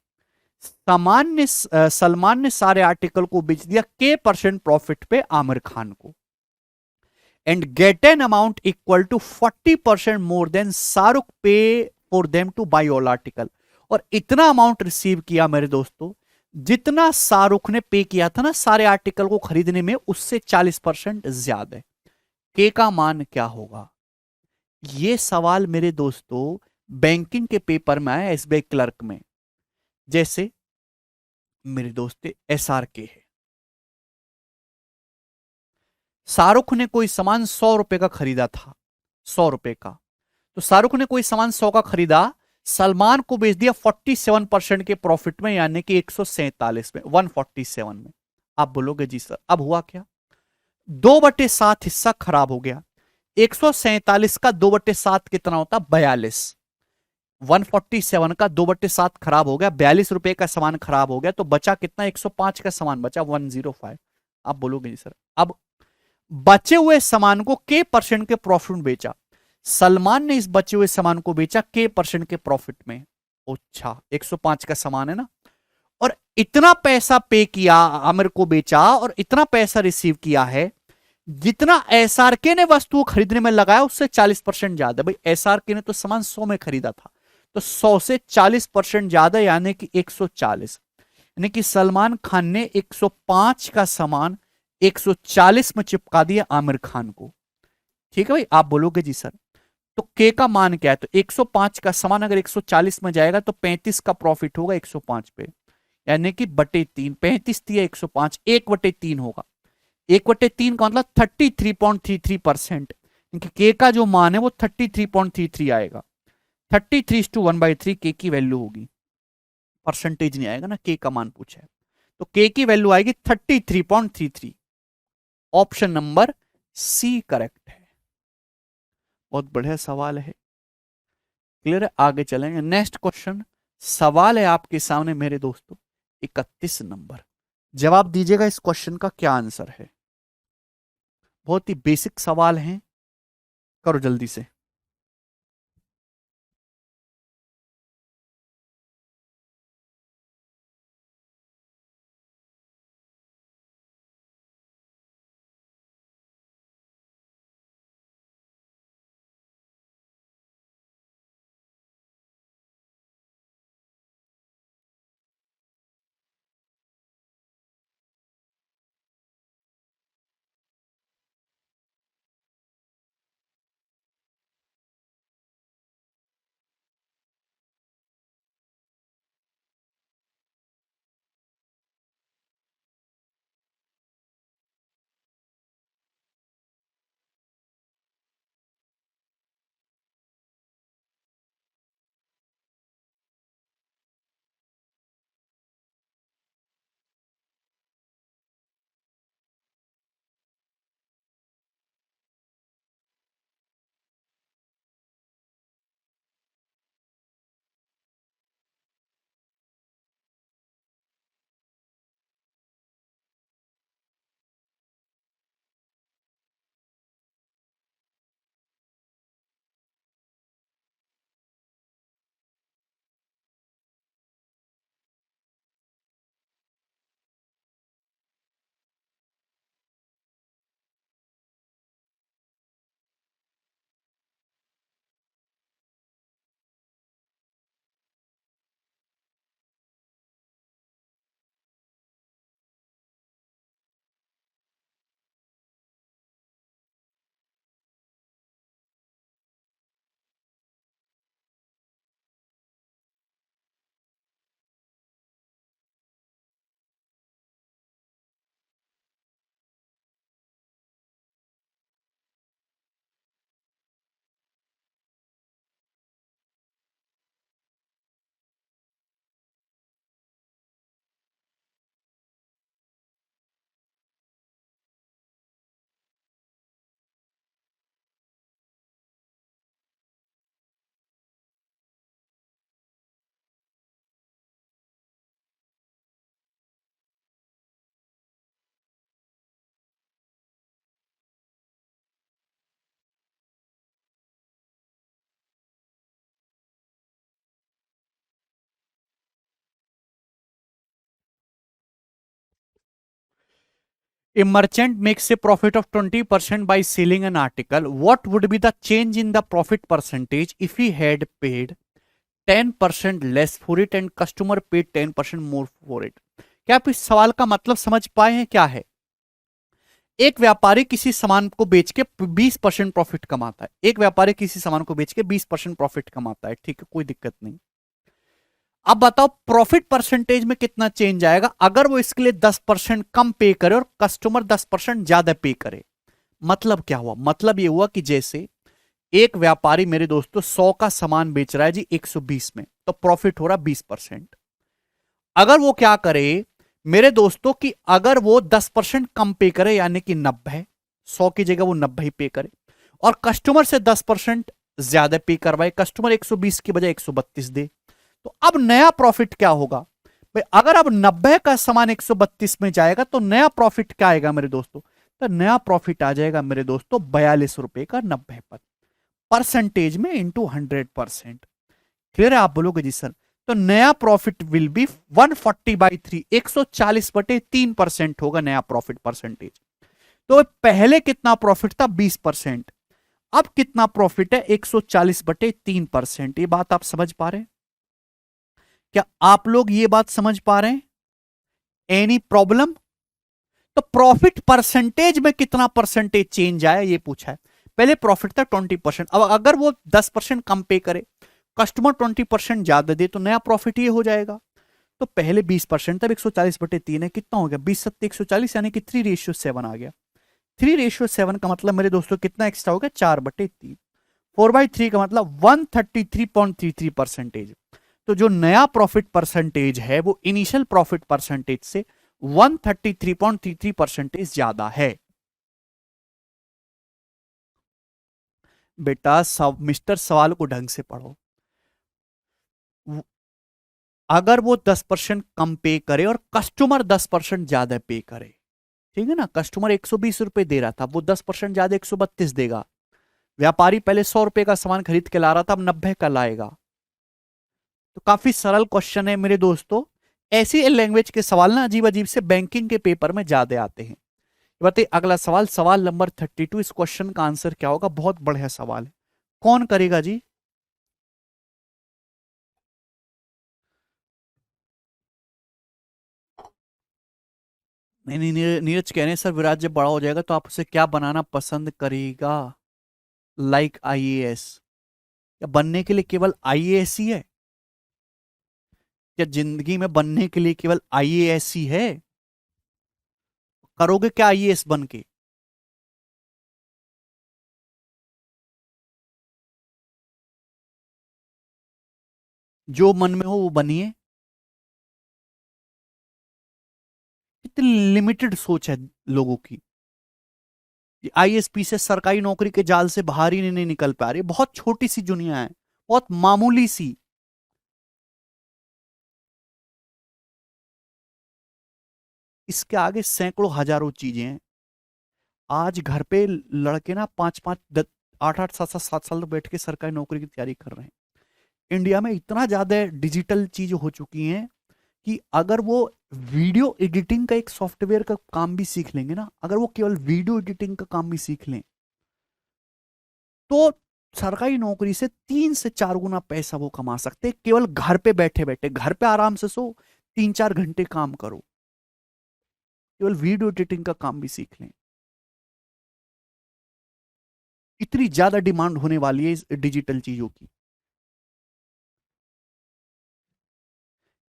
Speaker 1: सलमान ने सारे आर्टिकल को बेच दिया K% प्रॉफिट पे आमिर खान को, and get an amount equal to 40% more than Shahrukh pay for them to buy all article. और इतना अमाउंट रिसीव किया मेरे दोस्तों, जितना शाहरुख ने पे किया था ना सारे आर्टिकल को खरीदने में, उससे 40% ज्यादा है। के का मान क्या होगा? ये सवाल मेरे दोस्तों बैंकिंग के पेपर में आया, एसबीआई क्लर्क में। जैसे मेरे दोस्त SRK है, शाहरुख ने कोई सामान 100 रुपए का खरीदा था, 100 रुपए का। तो शाहरुख ने कोई सामान 100 का खरीदा, सलमान को बेच दिया 47% के प्रॉफिट में, यानी कि 147 में, 147 में। आप बोलोगे जी सर अब हुआ क्या? 2/7 हिस्सा खराब हो गया। 147 का 2/7 कितना होता? 42। 147 का 2/7 खराब हो गया, 42 रुपए का सामान खराब हो गया, तो बचा कितना? 105 का सामान बचा, 105। आप बोलोगे जी सर अब बचे हुए सामान को K% के प्रॉफिट में बेचा। सलमान ने इस बचे हुए सामान को बेचा K% के प्रॉफिट में। अच्छा 105 का सामान है ना, और इतना पैसा पे किया, आमिर को बेचा और इतना पैसा रिसीव किया है जितना SRK ने वस्तु खरीदने में लगाया उससे 40% ज्यादा। भाई SRK ने तो सामान 100 में खरीदा था, तो 100 से 40% ज्यादा, यानी कि 140। यानी कि सलमान खान ने 105 का सामान 140 में चिपका दिया आमिर खान को। ठीक है भाई, आप बोलोगे जी सर तो के का मान क्या है? तो 105 का सामान अगर 140 में जाएगा तो 35 का प्रॉफिट होगा 105 पे, यानी कि बटे 3, 35 दिया 105, 1/3 होगा। 1/3 का मतलब 33.33%, क्योंकि के का जो मान है वो 33.33 आएगा। 33:1/3 के की वैल्यू होगी, परसेंटेज नहीं आएगा ना, के का मान पूछा है। तो के की वैल्यू आएगी 33.33। ऑप्शन नंबर सी करेक्ट है। बहुत बढ़िया सवाल है। क्लियर है? आगे चलेंगे, नेक्स्ट क्वेश्चन। सवाल है आपके सामने मेरे दोस्तों, 31 नंबर। जवाब दीजिएगा इस क्वेश्चन का क्या आंसर है। बहुत ही बेसिक सवाल है, करो जल्दी से। A merchant makes a profit of 20% by selling an article. What would be the change in the profit percentage if he had paid 10% less for it and customer paid 10% more for it? क्या आप इस सवाल का मतलब समझ पाए हैं? क्या है? एक व्यापारी किसी सामान को बेच के 20% प्रॉफिट कमाता है। एक व्यापारी किसी सामान को बेच के 20% प्रॉफिट कमाता है, ठीक है, कोई दिक्कत नहीं। अब बताओ प्रॉफिट परसेंटेज में कितना चेंज आएगा अगर वो इसके लिए 10% कम पे करे और कस्टमर 10% ज्यादा पे करे। मतलब क्या हुआ? मतलब ये हुआ कि जैसे एक व्यापारी मेरे दोस्तों 100 का सामान बेच रहा है जी 120 में, तो प्रॉफिट हो रहा 20%। अगर वो क्या करे मेरे दोस्तों कि अगर वो 10% कम पे करे यानी कि 90, 100 की जगह वो 90 पे करे और कस्टमर से 10% ज्यादा पे करवाए, कस्टमर 120 की बजाय 132 दे, तो अब नया प्रॉफिट क्या होगा भाई? अगर अब 90 का सामान 132 में जाएगा तो नया प्रॉफिट क्या आएगा मेरे दोस्तों? तो नया प्रॉफिट आ जाएगा मेरे दोस्तों 42 रुपए का 90 पर, परसेंटेज में इंटू 100%। क्लियर है? आप बोलोगे जी सर। तो नया प्रॉफिट विल बी 140/3, 140/3% होगा नया प्रॉफिट परसेंटेज। तो पहले कितना प्रॉफिट था? 20%। अब कितना प्रॉफिट है? 140/3%। ये बात आप समझ पा रहे हैं? क्या आप लोग ये बात समझ पा रहे हैं? Any problem? तो प्रॉफिट परसेंटेज में कितना परसेंटेज चेंज आया ये पूछा है। पहले प्रॉफिट था 20%, अब अगर वो 10% कम पे करे, कस्टमर 20% ज्यादा दे, तो नया प्रॉफिट ये हो जाएगा। तो पहले 20%, तब 140/3 है, कितना हो गया? 20 सत्ते 140 यानी कि 3:7 आ गया। 3:7 का मतलब मेरे दोस्तों कितना एक्स्ट्रा हो गया? 4/3। 4/3 का मतलब 133.33%। तो जो नया प्रॉफिट परसेंटेज है वो इनिशियल प्रॉफिट परसेंटेज से 133.33% ज्यादा है। बेटा मिस्टर सवाल को ढंग से पढ़ो। अगर वो 10% कम पे करे और कस्टमर 10% ज्यादा पे करे, ठीक है ना, कस्टमर 120 रुपए दे रहा था, वो 10% ज्यादा 132 देगा। व्यापारी पहले 100 रुपए का सामान खरीद के ला रहा था, अब 90 का लाएगा। तो काफी सरल क्वेश्चन है मेरे दोस्तों। ऐसी लैंग्वेज के सवाल ना अजीब अजीब से बैंकिंग के पेपर में ज्यादा आते हैं। बताइए अगला सवाल, सवाल नंबर 32। इस क्वेश्चन का आंसर क्या होगा? बहुत बढ़िया सवाल है, कौन करेगा जी? नहीं नहीं, नीरज कह रहे हैं सर विराट जब बड़ा हो जाएगा तो आप उसे क्या बनाना पसंद करेगा? Like IAS? या बनने के लिए केवल आईएएस ही है? क्या जिंदगी में बनने के लिए केवल आईएएस ही है? करोगे क्या आईएएस बन के? जो मन में हो वो बनिए। कितनी लिमिटेड सोच है लोगों की। आईएएस से सरकारी नौकरी के जाल से बाहर ही नहीं निकल पा रही। बहुत छोटी सी दुनिया है, बहुत मामूली सी। इसके आगे सैकड़ों हजारों चीजें हैं। आज घर पे लड़के ना 5-5 8-8 7-7 7 साल तो बैठ के सरकारी नौकरी की तैयारी कर रहे हैं। इंडिया में इतना ज्यादा डिजिटल चीज हो चुकी हैं कि अगर वो वीडियो एडिटिंग का एक सॉफ्टवेयर का काम भी सीख लेंगे ना, अगर वो केवल वीडियो एडिटिंग का काम भी सीख लें तो सरकारी नौकरी से 3 से 4 गुना पैसा वो कमा सकते हैं, केवल घर पे बैठे बैठे। घर पे आराम से सो, 3-4 घंटे काम करो, केवल वीडियो एडिटिंग का काम भी सीख लें। इतनी ज्यादा डिमांड होने वाली है इस डिजिटल चीजों की।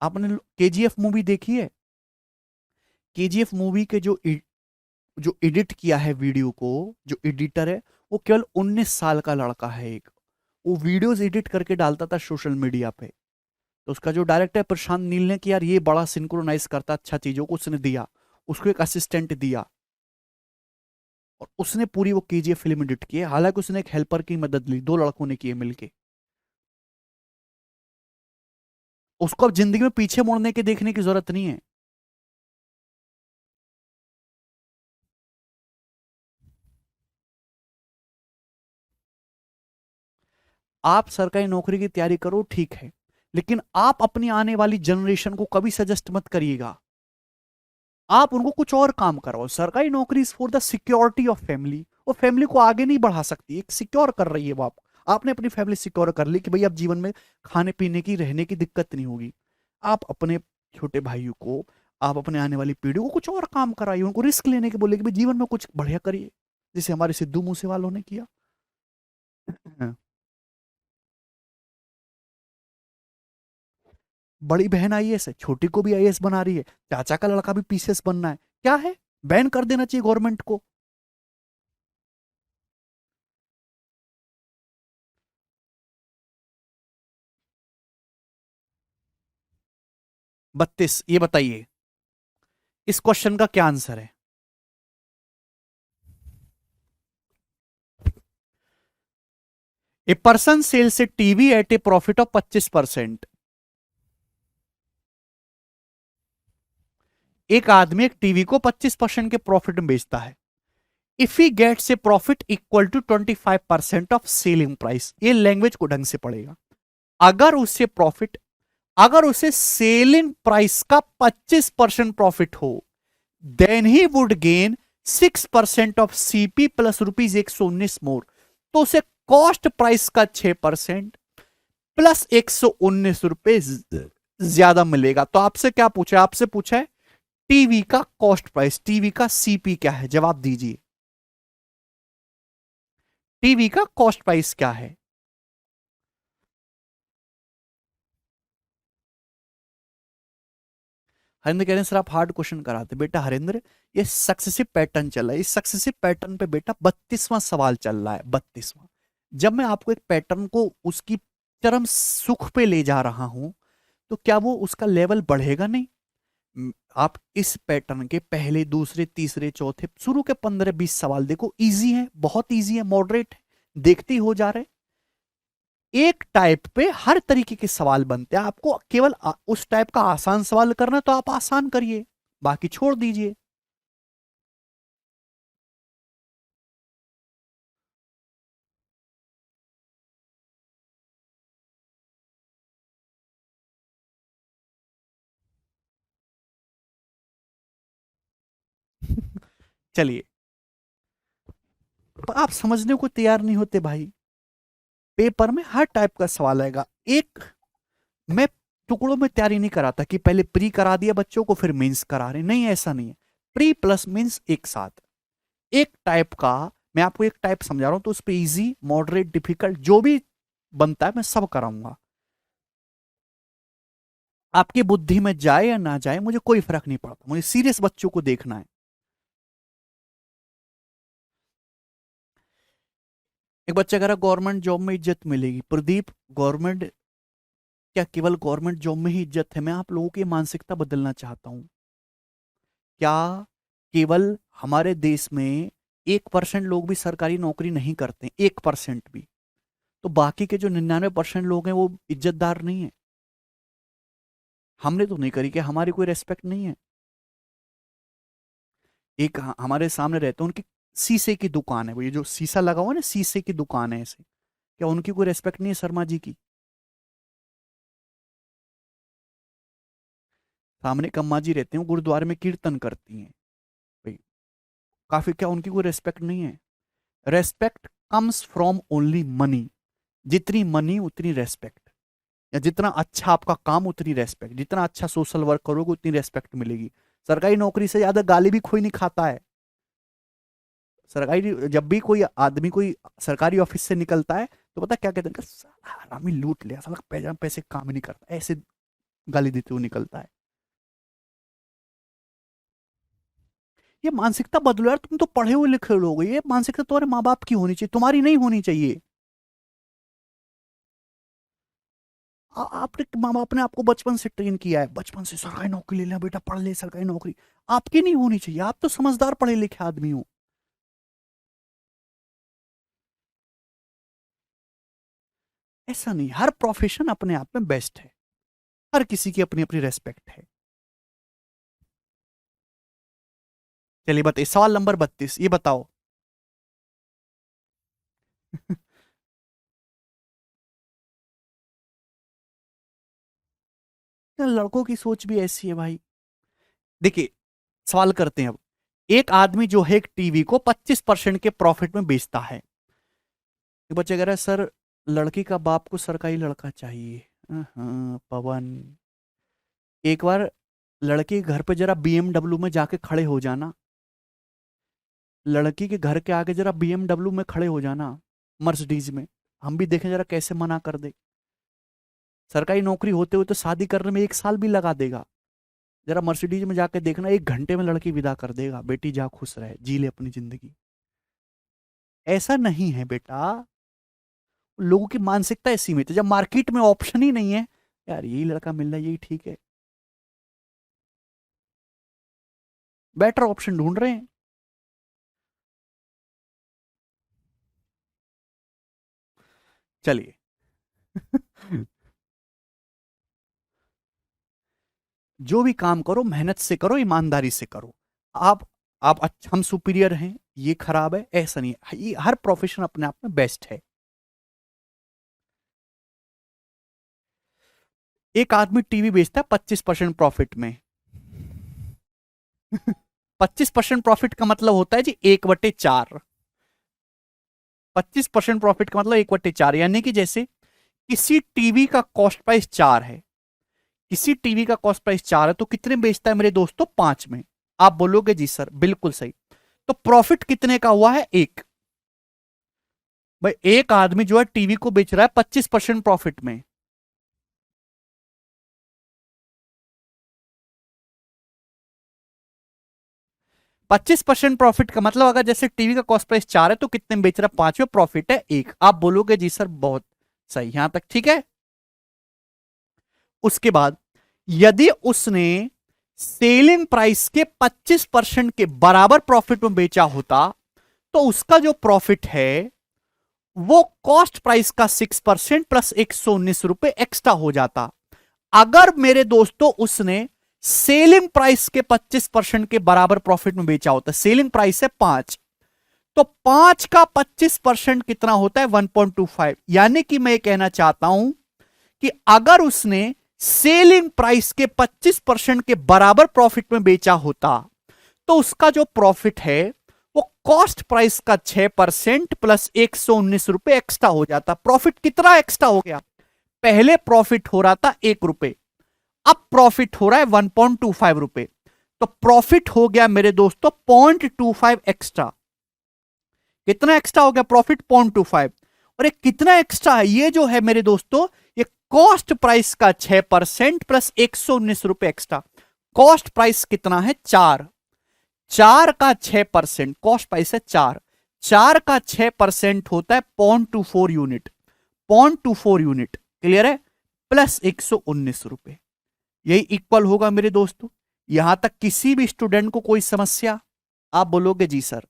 Speaker 1: आपने केजीएफ मूवी देखी है? केजीएफ मूवी के जो एडिट किया है वीडियो को, जो एडिटर है वो केवल 19 साल का लड़का है एक। वो वीडियोस एडिट करके डालता था सोशल मीडिया पे। तो उसका जो डायरेक्टर है प्रशांत नील ने कि यार ये बड़ा सिंक्रोनाइज करता अच्छा चीजों को, उसने दिया, उसको एक असिस्टेंट दिया और उसने पूरी वो केजीएफ फिल्म एडिट की है। हालांकि उसने एक हेल्पर की मदद ली, 2 लड़कों ने की है मिलके। उसको अब जिंदगी में पीछे मुड़ने के देखने की जरूरत नहीं है। आप सरकारी नौकरी की तैयारी करो ठीक है, लेकिन आप अपनी आने वाली जनरेशन को कभी सजेस्ट मत करिएगा। आप उनको कुछ और काम करवाओ। सरकारी नौकरी is for the security of family, वो फैमिली को आगे नहीं बढ़ा सकती, एक सिक्योर कर रही है वो आपको। आपने अपनी फैमिली सिक्योर कर ली कि भाई अब जीवन में खाने पीने की रहने की दिक्कत नहीं होगी। आप अपने छोटे भाइयों को, आप अपने आने वाली पीढ़ी को कुछ और काम कराइए, उनको रिस्क लेने के बोले कि भाई जीवन में कुछ बढ़िया करिए, जैसे हमारे सिद्धू मूसेवालों ने किया। बड़ी बहन आईएएस है, छोटी को भी आईएएस बना रही है, चाचा का लड़का भी पीसीएस बनना है, क्या है, बैन कर देना चाहिए गवर्नमेंट को। 32, ये बताइए इस क्वेश्चन का क्या आंसर है। A person sells a TV at a profit of 25%। एक आदमी एक टीवी को 25% के प्रॉफिट में बेचता है। If he gets a profit equal to 25% of selling price, ये लैंग्वेज को ढंग से पढ़ेगा। अगर उसे प्रॉफिट, अगर उसे सेलिंग प्राइस का 25% प्रॉफिट हो, then he would gain 6% of CP plus ₹119 more. तो उसे कॉस्ट प्राइस का 6% प्लस ₹119 ज्यादा मिलेगा। तो आपसे क्या पूछा है, आपसे पूछा है टीवी का कॉस्ट प्राइस, टीवी का सीपी क्या है, जवाब दीजिए। टीवी का कॉस्ट प्राइस क्या है। हरिंद्र कह रहे हैं सर आप हार्ड क्वेश्चन कराते। बेटा हरिंद्र, ये सक्सेसिव पैटर्न चल रहा है, इस सक्सेसिव पैटर्न पे बेटा 32वां सवाल चल रहा है, 32वां। जब मैं आपको एक पैटर्न को उसकी चरम सुख पे ले जा रहा हूं, तो क्या वो उसका लेवल बढ़ेगा नहीं। आप इस पैटर्न के पहले दूसरे तीसरे चौथे शुरू के 15-20 सवाल देखो, इजी है, बहुत इजी है, मॉडरेट है, देखते ही हो जा रहे। एक टाइप पे हर तरीके के सवाल बनते हैं, आपको केवल उस टाइप का आसान सवाल करना है तो आप आसान करिए, बाकी छोड़ दीजिए। चलिए, आप समझने को तैयार नहीं होते भाई। पेपर में हर टाइप का सवाल आएगा। एक, मैं टुकड़ों में तैयारी नहीं कराता कि पहले प्री करा दिया बच्चों को फिर मेंस करा रहे, नहीं ऐसा नहीं है। प्री प्लस मेंस एक साथ, एक टाइप का। मैं आपको एक टाइप समझा रहा हूं, तो उस पर इजी मॉडरेट डिफिकल्ट जो भी बनता है मैं सब कराऊंगा। आपकी बुद्धि में जाए या ना जाए मुझे कोई फर्क नहीं पड़ता, मुझे सीरियस बच्चों को देखना है। एक बच्चा कह रहा गवर्नमेंट जॉब में इज्जत मिलेगी। प्रदीप, गवर्नमेंट, क्या केवल गवर्नमेंट जॉब में ही इज्जत है। मैं आप लोगों की मानसिकता बदलना चाहता हूं। क्या केवल हमारे देश में 1% लोग भी सरकारी नौकरी नहीं करते, 1% भी, तो बाकी के जो 99% लोग हैं वो इज्जतदार नहीं है। हमने तो नहीं करी, कि हमारी कोई रेस्पेक्ट नहीं है। एक हमारे सामने रहते हैं, उनकी शीशे की दुकान है, वो ये जो शीशा लगा हुआ है ना, शीशे की दुकान है ऐसे, क्या उनकी कोई रेस्पेक्ट नहीं है शर्मा जी की। सामने कम्मा जी रहते हैं, वो गुरुद्वारे में कीर्तन करती हैं भाई, काफी, क्या उनकी कोई रेस्पेक्ट नहीं है। Respect comes from only money. जितनी मनी उतनी रेस्पेक्ट, या जितना अच्छा आपका काम उतनी रेस्पेक्ट, जितना अच्छा सोशल वर्क करोगे उतनी रेस्पेक्ट मिलेगी। सरकारी नौकरी से ज्यादा गाली भी कोई नहीं खाता है। सरकारी, जब भी कोई आदमी कोई सरकारी ऑफिस से निकलता है तो पता क्या कहते हैं, साला हरामी लूट लिया, साला पैसा पैसे काम ही नहीं करता, ऐसे गाली देते हुए निकलता है। ये मानसिकता बदलो यार, तुम तो पढ़े हुए लिखे लोग हो, ये मानसिकता तुम्हारे माँ बाप की होनी चाहिए, तुम्हारी नहीं होनी चाहिए। आपने माँ बाप ने आपको बचपन से ट्रेन किया है, बचपन से सरकारी नौकरी ले लेना बेटा, पढ़ ले सरकारी नौकरी। आपकी नहीं होनी चाहिए, आप तो समझदार पढ़े लिखे आदमी हो। ऐसा नहीं, हर प्रोफेशन अपने आप में बेस्ट है, हर किसी की अपनी अपनी रेस्पेक्ट है। चलिए बताइए सवाल नंबर 32, ये बताओ। लड़कों की सोच भी ऐसी है भाई। देखिए, सवाल करते हैं अब। एक आदमी जो है एक टीवी को 25% के प्रॉफिट में बेचता है। एक बच्चे कह रहा है सर लड़की का बाप को सरकारी लड़का चाहिए। पवन, एक बार लड़के के घर पे जरा बीएमडब्ल्यू में जाके खड़े हो जाना, लड़की के घर के आगे जरा बीएमडब्ल्यू में खड़े हो जाना, मर्सिडीज में, हम भी देखें जरा कैसे मना कर दे। सरकारी नौकरी होते हुए तो शादी करने में 1 साल भी लगा देगा, जरा मर्सिडीज में जाके देखना 1 घंटे में लड़की विदा कर देगा, बेटी जा खुश रहे, जी ले अपनी जिंदगी। ऐसा नहीं है बेटा, लोगों की मानसिकता ऐसी में, तो जब मार्केट में ऑप्शन ही नहीं है, यार यही लड़का मिल रहा है यही ठीक है, बेटर ऑप्शन ढूंढ रहे हैं। चलिए जो भी काम करो मेहनत से करो, ईमानदारी से करो। आप अच्छा, हम सुपीरियर हैं ये खराब है ऐसा नहीं है, हर प्रोफेशन अपने आप में बेस्ट है। एक आदमी टीवी बेचता है 25% प्रॉफिट में। 25% प्रॉफिट का मतलब होता है जी 1/4। 25% प्रॉफिट का मतलब 1/4, यानी कि जैसे किसी टीवी का कॉस्ट प्राइस 4 है, किसी टीवी का कॉस्ट प्राइस 4 है, तो कितने में बेचता है मेरे दोस्तों? 5 में। आप बोलोगे जी सर बिल्कुल सही, तो प्रॉफिट कितने का हुआ है? 1। भाई एक आदमी जो है टीवी को बेच रहा है 25% प्रॉफिट में, 25% प्रॉफिट का मतलब अगर जैसे टीवी का कॉस्ट प्राइस 4 है तो कितने में बेच रहा है? 5 में, प्रॉफिट है 1। आप बोलोगे जी सर बहुत सही, यहां तक ठीक है। उसके बाद यदि उसने सेलिंग प्राइस के 25% के बराबर प्रॉफिट में बेचा होता तो उसका जो प्रॉफिट है वो कॉस्ट प्राइस का 6% प्लस 119 रुपए एक्स्ट्रा हो जाता। अगर मेरे दोस्तों उसने सेलिंग प्राइस के 25% के बराबर प्रॉफिट में बेचा होता, सेलिंग प्राइस है 5, तो 5 का 25% कितना होता है? 1.25। यानी कि मैं कहना चाहता हूं कि अगर उसने सेलिंग प्राइस के 25% के बराबर प्रॉफिट में बेचा होता तो उसका जो प्रॉफिट है वो कॉस्ट प्राइस का 6% प्लस 119 रुपए एक्स्ट्रा हो जाता। प्रॉफिट कितना एक्स्ट्रा हो गया? पहले प्रॉफिट हो रहा था 1 रुपए, अब प्रॉफिट हो रहा है 1.25 रुपए, तो प्रॉफिट हो गया मेरे दोस्तों 0.25 एक्स्ट्रा। कितना एक्स्ट्रा हो गया प्रॉफिट? 0.25। और ये कितना एक्स्ट्रा है? ये जो है मेरे दोस्तों ये कॉस्ट प्राइस का 6% प्लस 119 रुपए एक्स्ट्रा। कॉस्ट प्राइस कितना है? 4। 4 का 6%, कॉस्ट प्राइस है 4, 4 का 6% होता है 0.24 यूनिट, 0.24 यूनिट, क्लियर है? प्लस 119 रुपए, यही इक्वल होगा मेरे दोस्तों। यहां तक किसी भी स्टूडेंट को कोई समस्या? आप बोलोगे जी सर।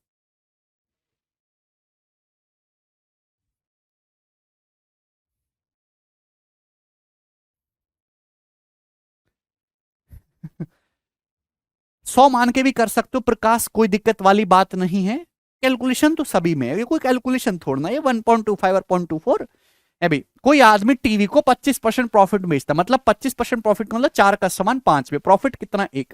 Speaker 1: सौ मान के भी कर सकते हो प्रकाश, कोई दिक्कत वाली बात नहीं है। कैलकुलेशन तो सभी में है, ये कोई कैलकुलेशन थोड़ा ना, ये 1.25 और 0.24 है भाई। कोई आदमी टीवी को 25% प्रॉफिट बेचता, मतलब 25% प्रॉफिट मतलब 4 का सामान 5 में, प्रॉफिट कितना? 1।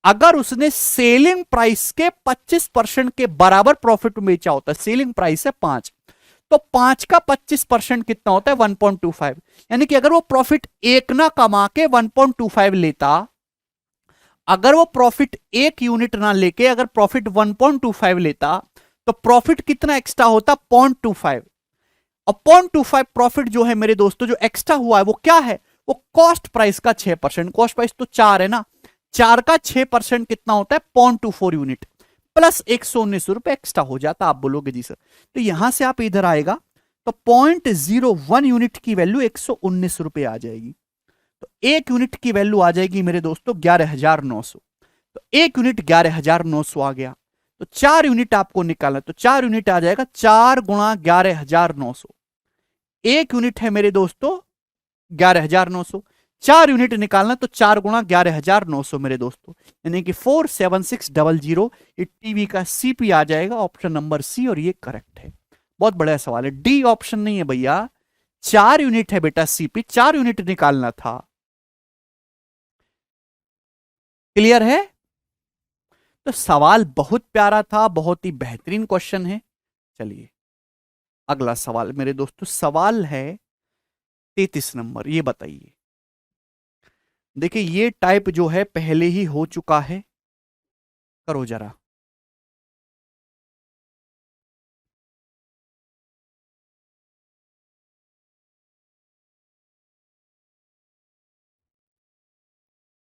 Speaker 1: अगर उसने सेलिंग प्राइस के 25% के बराबर प्रॉफिट बेचा होता, सेलिंग प्राइस है 5, तो 5 का 25% कितना होता है? 1.25। यानी कि अगर वो प्रॉफिट 1 ना कमा के 1.25 लेता, अगर वो प्रॉफिट 1 यूनिट ना लेके अगर प्रॉफिट 1.25 लेता तो प्रॉफिट कितना एक्स्ट्रा होता? 0.25। और 0.25 प्रॉफिट जो है मेरे दोस्तों जो एक्स्ट्रा हुआ है वो क्या है? वो कॉस्ट प्राइस का 6%, कॉस्ट प्राइस तो 4 है ना, 4 का 6% कितना होता है? 0.24 यूनिट, प्लस 119 रुपए एक्स्ट्रा हो जाता। आप बोलोगे जी सर, तो यहां से आप इधर आएगा तो 0.01 यूनिट की वैल्यू 119 रुपए आ जाएगी, तो 1 यूनिट की वैल्यू आ जाएगी मेरे दोस्तों 11,900। तो 1 यूनिट 11,900 आ गया, तो 4 यूनिट आपको निकालना, तो 4 यूनिट आ जाएगा 4 गुणा 11,900। 1 यूनिट है मेरे दोस्तों 11,900, 4 यूनिट निकालना तो 4 गुणा 11,900 मेरे दोस्तों, यानी कि 47600। ये टीवी का सीपी आ जाएगा, ऑप्शन नंबर सी, और ये करेक्ट है। बहुत बड़ा सवाल है, डी ऑप्शन नहीं है भैया, 4 यूनिट है बेटा सीपी, 4 यूनिट निकालना था। क्लियर है? तो सवाल बहुत प्यारा था, बहुत ही बेहतरीन क्वेश्चन है। चलिए अगला सवाल मेरे दोस्तों, सवाल है 33 नंबर, ये बताइए। देखिए ये टाइप जो है पहले ही हो चुका है, करो जरा।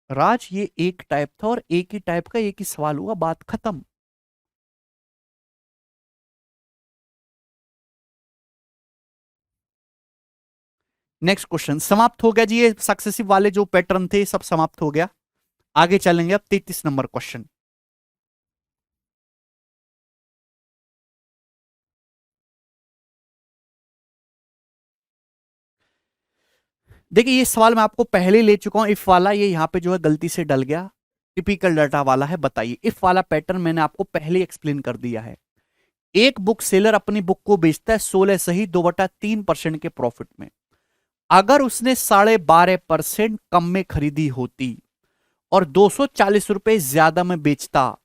Speaker 1: राज ये एक टाइप था और एक ही टाइप का एक ही सवाल हुआ, बात खत्म। नेक्स्ट क्वेश्चन समाप्त हो गया जी, ये सक्सेसिव वाले जो पैटर्न थे सब समाप्त हो गया। आगे चलेंगे अब 33 नंबर क्वेश्चन। देखिए ये सवाल मैं आपको पहले ले चुका हूं, इफ वाला, ये यहां पे जो है गलती से डल गया, टिपिकल डाटा वाला है। बताइए, इफ वाला पैटर्न मैंने आपको पहले एक्सप्लेन कर दिया है। एक बुक सेलर अपनी बुक को बेचता है 16 सही 2/3% के प्रॉफिट में। अगर उसने 12.5% कम में खरीदी होती और 240 रुपए ज्यादा में बेचता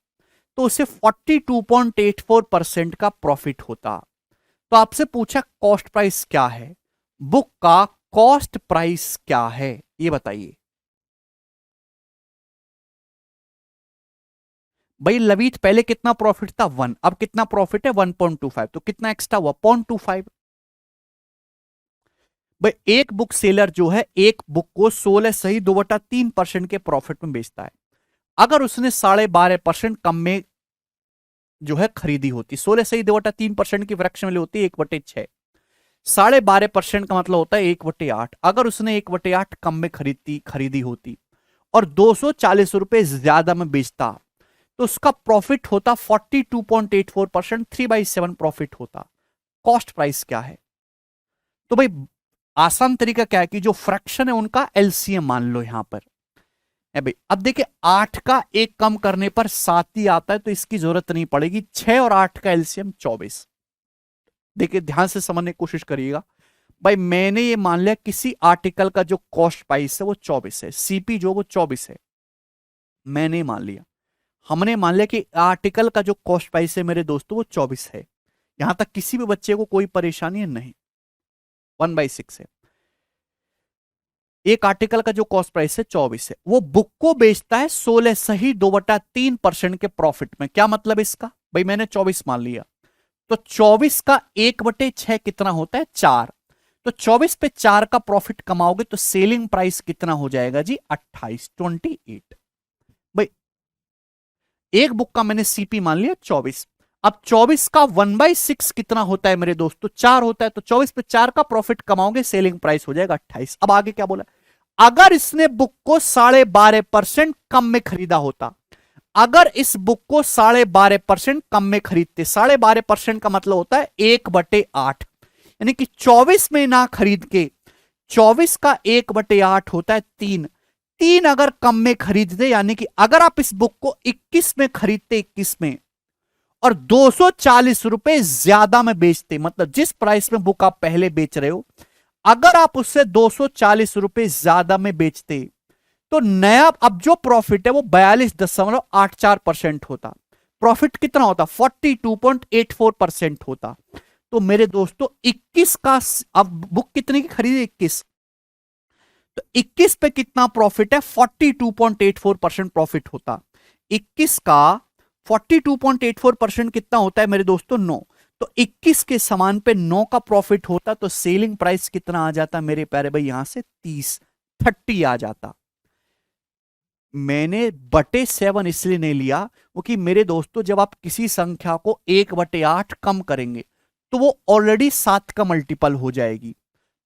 Speaker 1: तो उसे 42.84% का प्रॉफिट होता। तो आपसे पूछा कॉस्ट प्राइस क्या है, बुक का कॉस्ट प्राइस क्या है, ये बताइए। भाई लवित पहले कितना प्रॉफिट था 1, अब कितना प्रॉफिट है 1.25, तो कितना एक्स्ट्रा हुआ 0.25। भाई एक बुक सेलर जो है एक बुक को 16 सही 2/3% के प्रॉफिट में बेचता है। अगर उसने 12.5% कम में जो है खरीदी होती, 16 सही 2/3% की फ्रैक्शन वैल्यू होती है 1/6, 12.5% का मतलब होता है 1/8। अगर उसने 1/8 कम में खरीदी होती और 240 रुपए ज्यादा में बेचता तो उसका प्रॉफिट होता 42.84%, 3/7 प्रॉफिट होता। कॉस्ट प्राइस क्या है? तो भाई आसान तरीका क्या है कि जो फ्रैक्शन है उनका एलसीएम मान लो यहां पर। भाई अब देखिए 8 का एक कम करने पर 7 ही आता है, तो इसकी जरूरत नहीं पड़ेगी। 6 और 8 का एलसीएम 24। देखिए ध्यान से समझने की कोशिश करिएगा। भाई मैंने ये मान लिया किसी आर्टिकल का जो कॉस्ट प्राइस है वो 24 है, सीपी जो वो 24 है, मैंने मान लिया। हमने मान लिया कि आर्टिकल का जो कॉस्ट प्राइस है मेरे दोस्तों वो 24 है। यहां तक किसी भी बच्चे को कोई परेशानी है नहीं, 1/6 है। एक आर्टिकल का जो कॉस्ट प्राइस है 24 है, वो बुक को बेचता है 16 सही 2/3% के प्रॉफिट में। क्या मतलब इसका? भाई मैंने 24 मान लिया, तो 24 का 1/6 कितना होता है 4। तो 24 पे 4 का प्रॉफिट कमाओगे तो सेलिंग प्राइस कितना हो जाएगा जी 28। भाई एक बुक का मैंने सीपी मान लिया 24। अब 24 का 1/6 कितना होता है मेरे दोस्तों 4 होता है, तो 24 पे 4 का प्रॉफिट कमाओगे सेलिंग प्राइस हो जाएगा 28। अब आगे क्या बोला, अगर इसने बुक को 12.5% कम में खरीदा होता, अगर इस बुक को 12.5% कम में खरीदते, 12.5% का मतलब होता है 1/8, यानी कि 24 में ना खरीद के 24 का 1/8 होता है 3। 3 अगर कम में खरीदते, यानी कि अगर आप इस बुक को 21 में खरीदते, 21 में, और 240 रुपए ज्यादा में बेचते, मतलब जिस प्राइस में बुक आप पहले बेच रहे हो अगर आप उससे 240 रुपए ज्यादा में बेचते तो नया अब जो प्रॉफिट है वो 42.84% होता। प्रॉफिट कितना होता 42.84% होता। तो मेरे दोस्तों 21 का, अब बुक कितने की खरीदी 21, तो 21 पे कितना प्रॉफिट है 42.84% प्रॉफिट होता। 21 का 42.84% कितना होता है मेरे दोस्तों 9, तो 21 के समान पे 9 का प्रॉफिट होता, तो सेलिंग प्राइस कितना आ जाता मेरे प्यारे भाई यहां से 30 आ जाता। मैंने बटे 7 इसलिए नहीं लिया क्योंकि मेरे दोस्तों जब आप किसी संख्या को 1/8 कम करेंगे तो वो ऑलरेडी 7 का मल्टीपल हो जाएगी,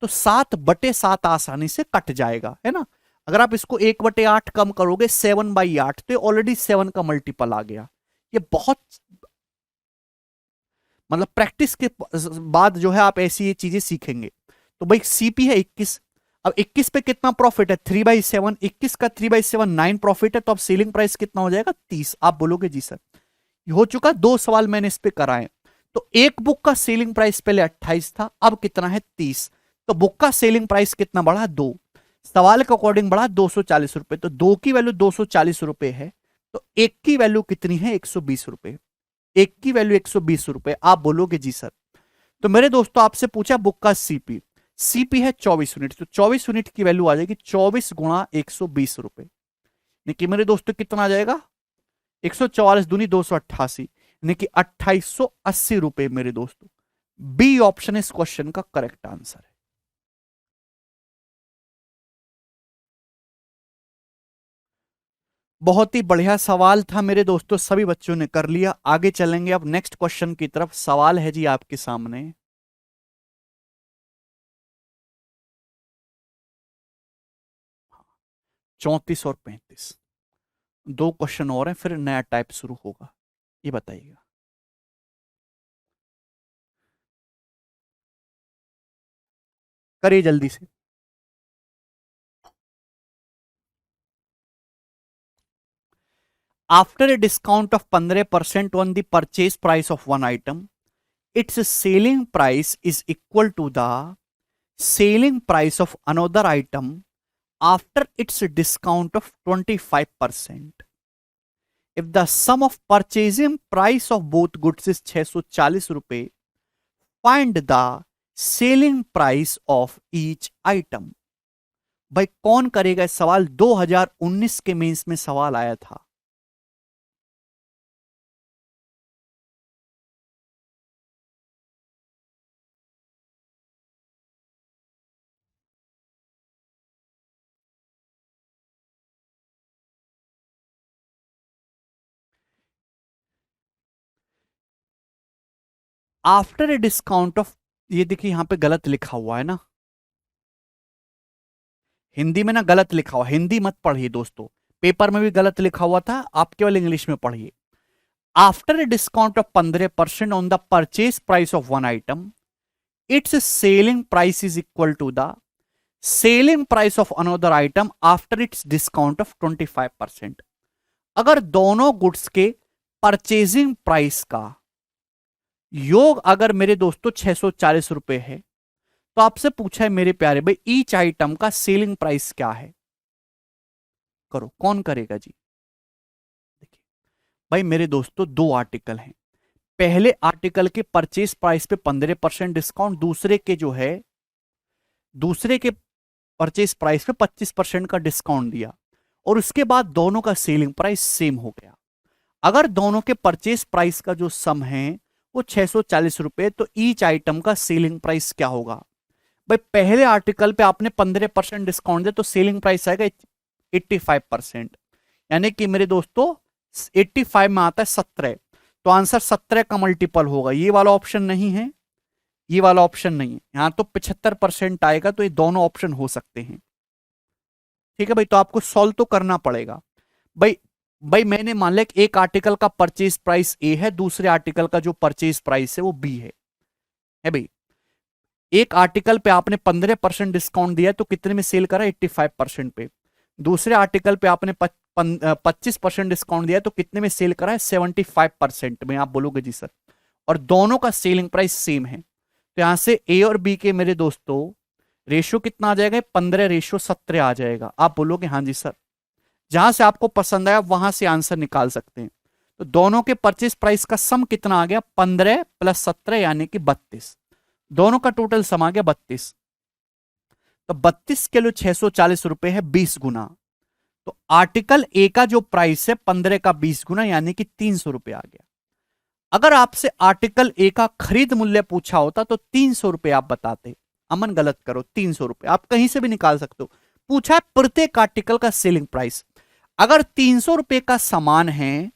Speaker 1: तो 7/7 आसानी से कट जाएगा, है ना। अगर आप इसको 1/8 कम करोगे 7/8, तो ऑलरेडी 7 का मल्टीपल आ गया। ये बहुत मतलब प्रैक्टिस के बाद जो है आप ऐसी ये चीजें सीखेंगे। तो भाई सीपी है 21, अब 21 पे कितना प्रॉफिट है 3/7, 21 का 3/7 9 प्रॉफिट है, तो अब सेलिंग प्राइस कितना हो जाएगा 30। आप बोलोगे जी सर ये हो चुका, 2 सवाल मैंने इस पे कराए। तो एक बुक का सेलिंग प्राइस पहले 28 था, अब कितना है 30, तो बुक का सेलिंग प्राइस कितना बढ़ा 2, सवाल के अकॉर्डिंग बढ़ा 240 रुपए, तो 2 की वैल्यू 240 रुपए है, तो एक की वैल्यू कितनी है? 120 रुपए। एक की वैल्यू 120 रुपए। आप बोलोगे जी सर। तो मेरे दोस्तों आपसे पूछा बुक का सीपी, सीपी है 24 यूनिट, तो 24 यूनिट की वैल्यू आ जाएगी 24 गुणा 120 रुपए, यानी कि मेरे दोस्तों कितना आ जाएगा? 144 दूनी 288, यानी कि 2880 रुपए मेरे दोस्तों। बी ऑप्शन इस क्वेश्चन का करेक्ट आंसर है। बहुत ही बढ़िया सवाल था मेरे दोस्तों, सभी बच्चों ने कर लिया। आगे चलेंगे अब नेक्स्ट क्वेश्चन की तरफ। सवाल है जी आपके सामने, 34 और 35, दो क्वेश्चन और हैं, फिर नया टाइप शुरू होगा। ये बताइएगा। करिए जल्दी से। After a discount of 15% on the purchase price of one item, its selling price is equal to the selling price of another item after its discount of 25%. If the sum of purchasing price of both goods is 640 रुपए, find the selling price of each item. भाई कौन करेगा इस सवाल? 2019 के mains में सवाल आया था। आफ्टर ए डिस्काउंट ऑफ, ये देखिए यहां पे गलत लिखा हुआ है ना, हिंदी में ना गलत लिखा हुआ, हिंदी मत पढ़िए दोस्तों, पेपर में भी गलत लिखा हुआ था, आप केवल इंग्लिश में पढ़िए। After a discount of 15% on the purchase price of one item, its selling price is equal to the selling price of another item after its discount of 25%। अगर दोनों गुड्स के परचेजिंग प्राइस का योग अगर मेरे दोस्तों 640 रुपए है, तो आपसे पूछा है मेरे प्यारे भाई ईच आइटम का सेलिंग प्राइस क्या है? करो, कौन करेगा जी? देखिए भाई मेरे दोस्तों दो आर्टिकल हैं, पहले आर्टिकल के परचेज प्राइस पे 15% डिस्काउंट, दूसरे के परचेज प्राइस पे 25% का डिस्काउंट दिया, और उसके बाद दोनों का सेलिंग प्राइस सेम हो गया। अगर दोनों के परचेज प्राइस का जो सम है वो 640 रुपए, तो ईच आइटम का सेलिंग प्राइस क्या होगा? भाई पहले आर्टिकल पे आपने 15% डिस्काउंट दिया, तो सेलिंग प्राइस आएगा 85%, यानी कि मेरे दोस्तों 85 में आता है 17, तो आंसर 17 का मल्टीपल होगा। ये वाला ऑप्शन नहीं है, ये वाला ऑप्शन नहीं है, यहां तो 75% आएगा, तो ये दोनों ऑप्शन हो सकते हैं। ठीक है भाई, तो आपको सॉल्व तो करना पड़ेगा। भाई भाई मैंने मान लिया कि एक आर्टिकल का परचेज प्राइस ए है, दूसरे आर्टिकल का जो परचेज प्राइस है वो बी है भाई। एक आर्टिकल पे आपने 15% डिस्काउंट दिया, तो कितने में सेल करा? 85% पे। दूसरे आर्टिकल पे आपने 25% डिस्काउंट दिया, तो कितने में सेल करा है? 75% में। आप बोलोगे जी सर, और दोनों का सेलिंग प्राइस सेम है, तो यहां से ए और बी के मेरे दोस्तों रेशियो कितना आ जाएगा? 15:17 आ जाएगा। आप बोलोगे हाँ जी सर। जहां से आपको पसंद आया वहां से आंसर निकाल सकते हैं। तो दोनों के परचेज प्राइस का सम कितना आ गया? 15 + 17 यानी कि 32। दोनों का टोटल सम आ गया 32। तो 32 किलो 640 रुपए है 20 गुना। तो आर्टिकल ए का जो प्राइस है 15 का 20 गुना, यानी कि 300 रुपए आ गया। अगर आपसे आर्टिकल ए का खरीद मूल्य पूछा होता तो 300 रुपए आप बताते। अमन गलत करो, 300 रुपए आप कहीं से भी निकाल सकते हो। पूछा है प्रत्येक आर्टिकल का सेलिंग प्राइस। अगर 300 रुपए का सामान है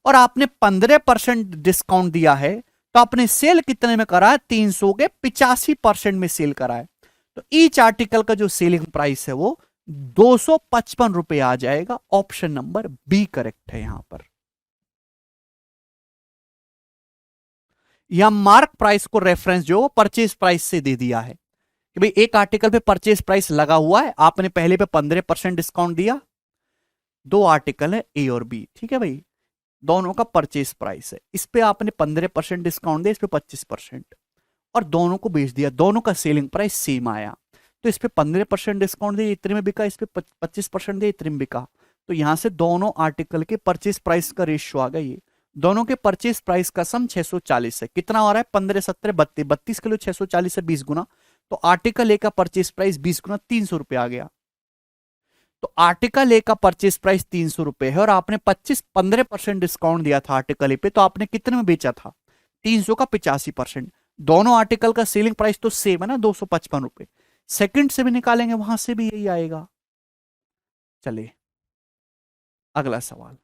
Speaker 1: और आपने 15% डिस्काउंट दिया है, तो आपने सेल कितने में करा है? 300 के 85% में सेल करा है। तो ईच आर्टिकल का जो सेलिंग प्राइस है वो 255 रुपए आ जाएगा। ऑप्शन नंबर बी करेक्ट है यहां पर। यहां मार्क प्राइस को रेफरेंस जो परचेज प्राइस से दे दिया है कि भाई एक आर्टिकल पे परचेज प्राइस लगा हुआ है, आपने पहले पे 15% डिस्काउंट दिया, दो आर्टिकल है ए और बी, ठीक है भाई, दोनों का परचेज प्राइस है, इस पे आपने 15% डिस्काउंट दिया, इस पे 25%, और दोनों को बेच दिया, दोनों का सेलिंग प्राइस सेम आया। तो इस पे 15% डिस्काउंट दिया, इतने में बिका, इस पे 25% दिया, इतने में बिका, तो यहां से दोनों आर्टिकल के परचेज प्राइस का रेशियो आ गया। ये दोनों के परचेज प्राइस का सम 640 है। कितना हो रहा है? 15 17 32, 32 किलो 640 से 20 गुना, तो आर्टिकल ए का परचेज प्राइस 20 गुना 300 रुपए आ गया। तो आर्टिकल ए का परचेज प्राइस 300 रुपए है और आपने 15% डिस्काउंट दिया था आर्टिकल ए पे, तो आपने कितने में बेचा था? 300 का 85%। दोनों आर्टिकल का सेलिंग प्राइस तो सेम है ना, 255 रुपए। सेकंड से भी निकालेंगे, वहां से भी यही आएगा। चलिए अगला सवाल।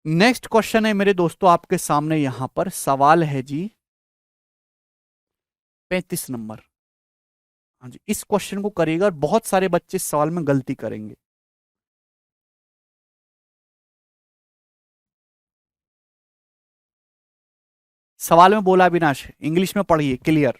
Speaker 1: नेक्स्ट क्वेश्चन है मेरे दोस्तों आपके सामने, यहां पर सवाल है जी 35 नंबर। हाँ जी, इस क्वेश्चन को करिएगा और बहुत सारे बच्चे इस सवाल में गलती करेंगे। सवाल में बोला अविनाश, इंग्लिश में पढ़िए, क्लियर।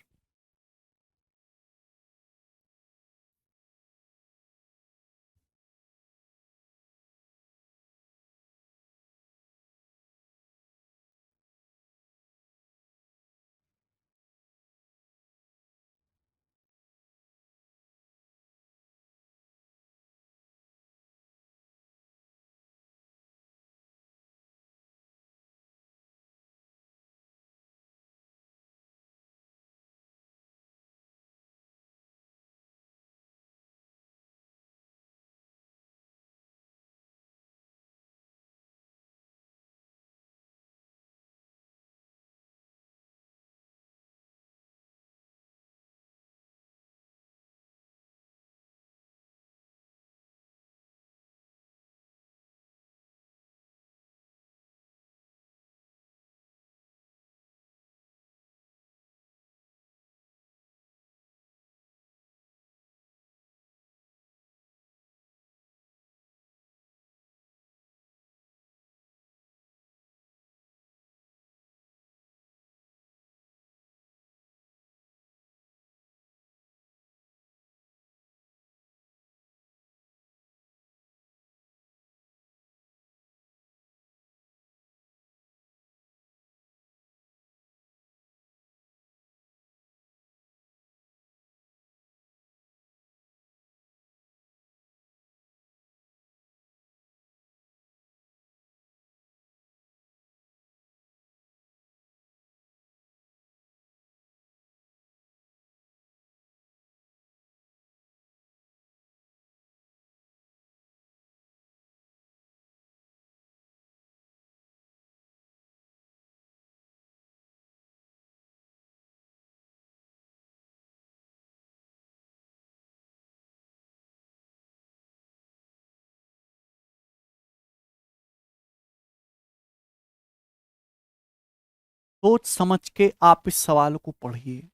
Speaker 1: सोच समझ के आप इस सवाल को पढ़िए।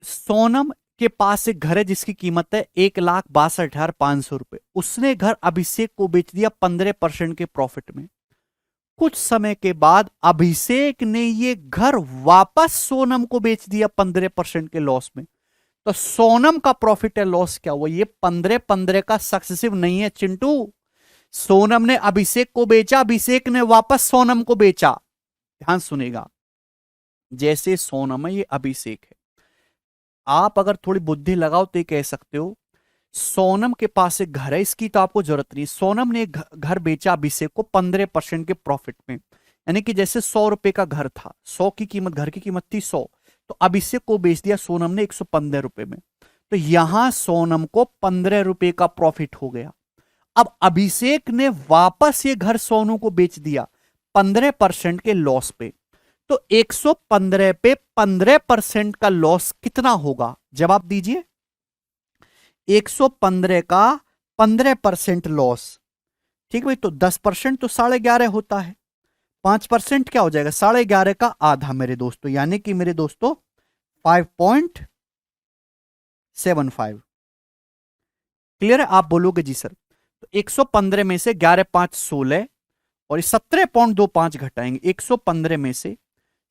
Speaker 1: सोनम के पास एक घर है जिसकी कीमत है 1,62,500 रुपए। उसने घर अभिषेक को बेच दिया 15% के प्रॉफिट में। कुछ समय के बाद अभिषेक ने ये घर वापस सोनम को बेच दिया 15% के लॉस में। तो सोनम का प्रॉफिट है लॉस क्या हुआ? ये 15-15 का सक्सेसिव नहीं है चिंटू। सोनम ने अभिषेक को बेचा, अभिषेक ने वापस सोनम को बेचा। ध्यान सुनेगा, जैसे सोनम है ये अभिषेक है। आप अगर थोड़ी बुद्धि लगाओ तो ये कह सकते हो सोनम के पास एक घर है, इसकी तो आपको जरूरत नहीं। सोनम ने एक घर बेचा अभिषेक को 15% के प्रॉफिट में, यानी कि जैसे 100 रुपए का घर था, 100 की कीमत, घर की कीमत थी 100, तो अभिषेक को बेच दिया सोनम ने 115 रुपए में। तो यहां सोनम को 15 रुपए का प्रॉफिट हो गया। अब अभिषेक ने वापस ये घर सोनू को बेच दिया 15% के लॉस पे। तो 115 पे 15% का लॉस कितना होगा? जवाब दीजिए। 115 का 15% लॉस, ठीक भाई, तो 10% तो 11.5 होता है। 5% क्या हो जाएगा? 11.5 का आधा मेरे दोस्तों, यानी कि मेरे दोस्तों 5.75। क्लियर है? आप बोलोगे जी सर। तो 115 में से 11 5 16 और 17.25 घटाएंगे। 115 में से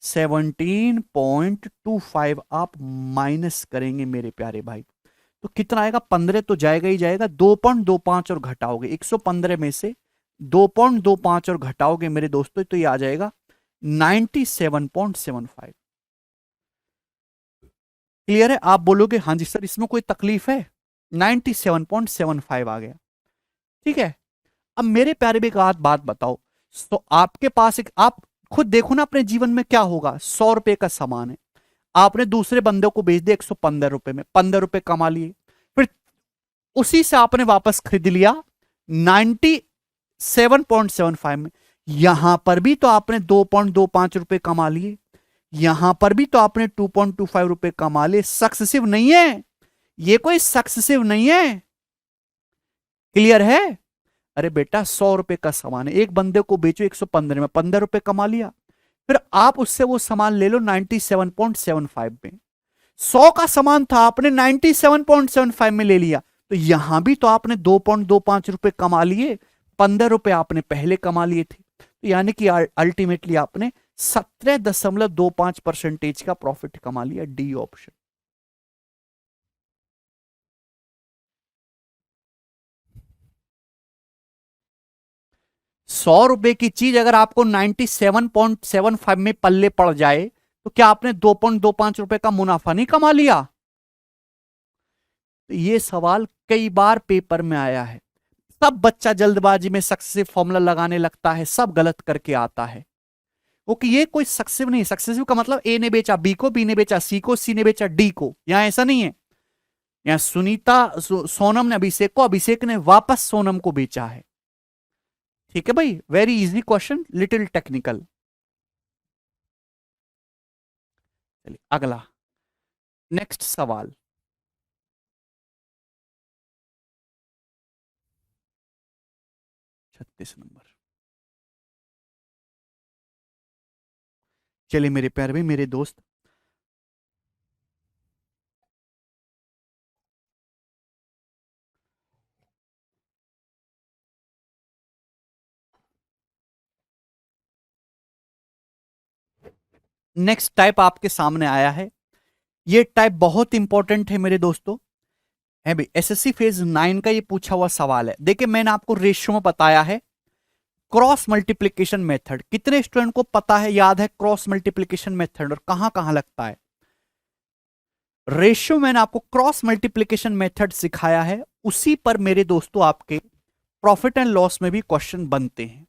Speaker 1: 17.25 आप माइनस करेंगे मेरे प्यारे भाई, तो कितना आएगा? 15 तो जाएगा ही जाएगा, 2.25 और घटाओगे 115 में से 2.25 और घटाओगे मेरे दोस्तों, तो ये आ जाएगा 97.75। क्लियर है? आप बोलोगे हाँ जी सर, इसमें कोई तकलीफ है? 97.75 आ गया। ठीक है, अब मेरे प्यारे भी एक आध बात बताओ, तो आपके पास एक, आप खुद देखो ना अपने जीवन में क्या होगा। 100 रुपए का सामान है, आपने दूसरे बंदे को बेच दिया 115 रुपए में, 15 रुपए कमा लिए। फिर उसी से आपने वापस खरीद लिया 97.75 में। यहां पर भी तो आपने 2.25 रुपए कमा लिए, यहां पर भी तो आपने 2.25 रुपए कमा लिए। सक्सेसिव नहीं है, ये कोई सक्सेसिव नहीं है। क्लियर है? अरे बेटा 100 रुपए का सामान है, एक बंदे को बेचो 115 में, 15 रुपए कमा लिया। फिर आप उससे वो सामान ले लो 97.75 में। 100 का सामान था, आपने 97.75 में ले लिया, तो यहां भी तो आपने 2.25 रुपए कमा लिए, 15 रुपए आपने पहले कमा लिए थे। तो यानी कि अल्टीमेटली आपने 17.25% का प्रॉफिट कमा लिया। D option. 100 रुपए की चीज अगर आपको 97.75 में पल्ले पड़ जाए, तो क्या आपने 2.25 रुपए का मुनाफा नहीं कमा लिया? तो ये सवाल कई बार पेपर में आया है। सब बच्चा जल्दबाजी में सक्सेसिव फॉर्मूला लगाने लगता है, सब गलत करके आता है। ओके, ये कोई सक्सेसिव नहीं। सक्सेसिव का मतलब ए ने बेचा बी को, बी ने बेचा सी को, सी ने बेचा डी को। यहां ऐसा नहीं है। यहां सुनीता सोनम ने अभिषेक को, अभिषेक ने वापस सोनम को बेचा है। ठीक है भाई, very easy question, little technical. चलिए अगला, नेक्स्ट सवाल। 36 नंबर। चलिए मेरे प्यारे भाई, मेरे दोस्त, नेक्स्ट टाइप आपके सामने आया है। ये टाइप बहुत इंपॉर्टेंट है मेरे दोस्तों, है भाई। एसएससी फेज 9 का ये पूछा हुआ सवाल है। देखिए मैंने आपको रेशियो में बताया है क्रॉस मल्टीप्लीकेशन मेथड। कितने स्टूडेंट को पता है, याद है क्रॉस मल्टीप्लीकेशन मेथड और कहां कहां लगता है? रेशियो मैंने आपको क्रॉस मल्टीप्लीकेशन मेथड सिखाया है, उसी पर मेरे दोस्तों आपके प्रॉफिट एंड लॉस में भी क्वेश्चन बनते हैं।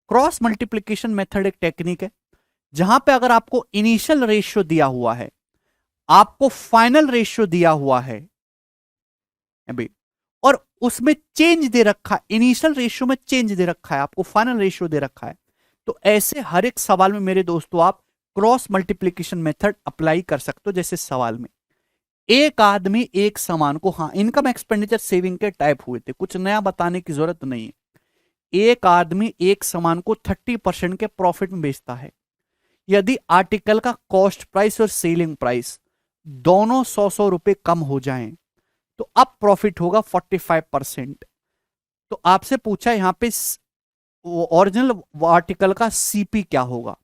Speaker 1: क्रॉस मल्टीप्लीकेशन मेथड एक टेक्निक है जहां पे अगर आपको इनिशियल रेशियो दिया हुआ है, आपको फाइनल रेशियो दिया हुआ है अभी, और उसमें चेंज दे रखा है, इनिशियल रेशियो में चेंज दे रखा है, आपको फाइनल रेशियो दे रखा है, तो ऐसे हर एक सवाल में मेरे दोस्तों आप क्रॉस मल्टीप्लीकेशन मेथड अप्लाई कर सकते हो। जैसे सवाल में एक आदमी एक सामान को, हाँ इनकम एक्सपेंडिचर सेविंग के टाइप हुए थे, कुछ नया बताने की जरूरत नहीं है। एक आदमी एक सामान को 30% के प्रॉफिट में बेचता है। यदि आर्टिकल का कॉस्ट प्राइस और सेलिंग प्राइस दोनों 100 रुपए कम हो जाएं, तो अब प्रॉफिट होगा 45%। तो आपसे पूछा यहां पे ओरिजिनल आर्टिकल का सीपी क्या होगा।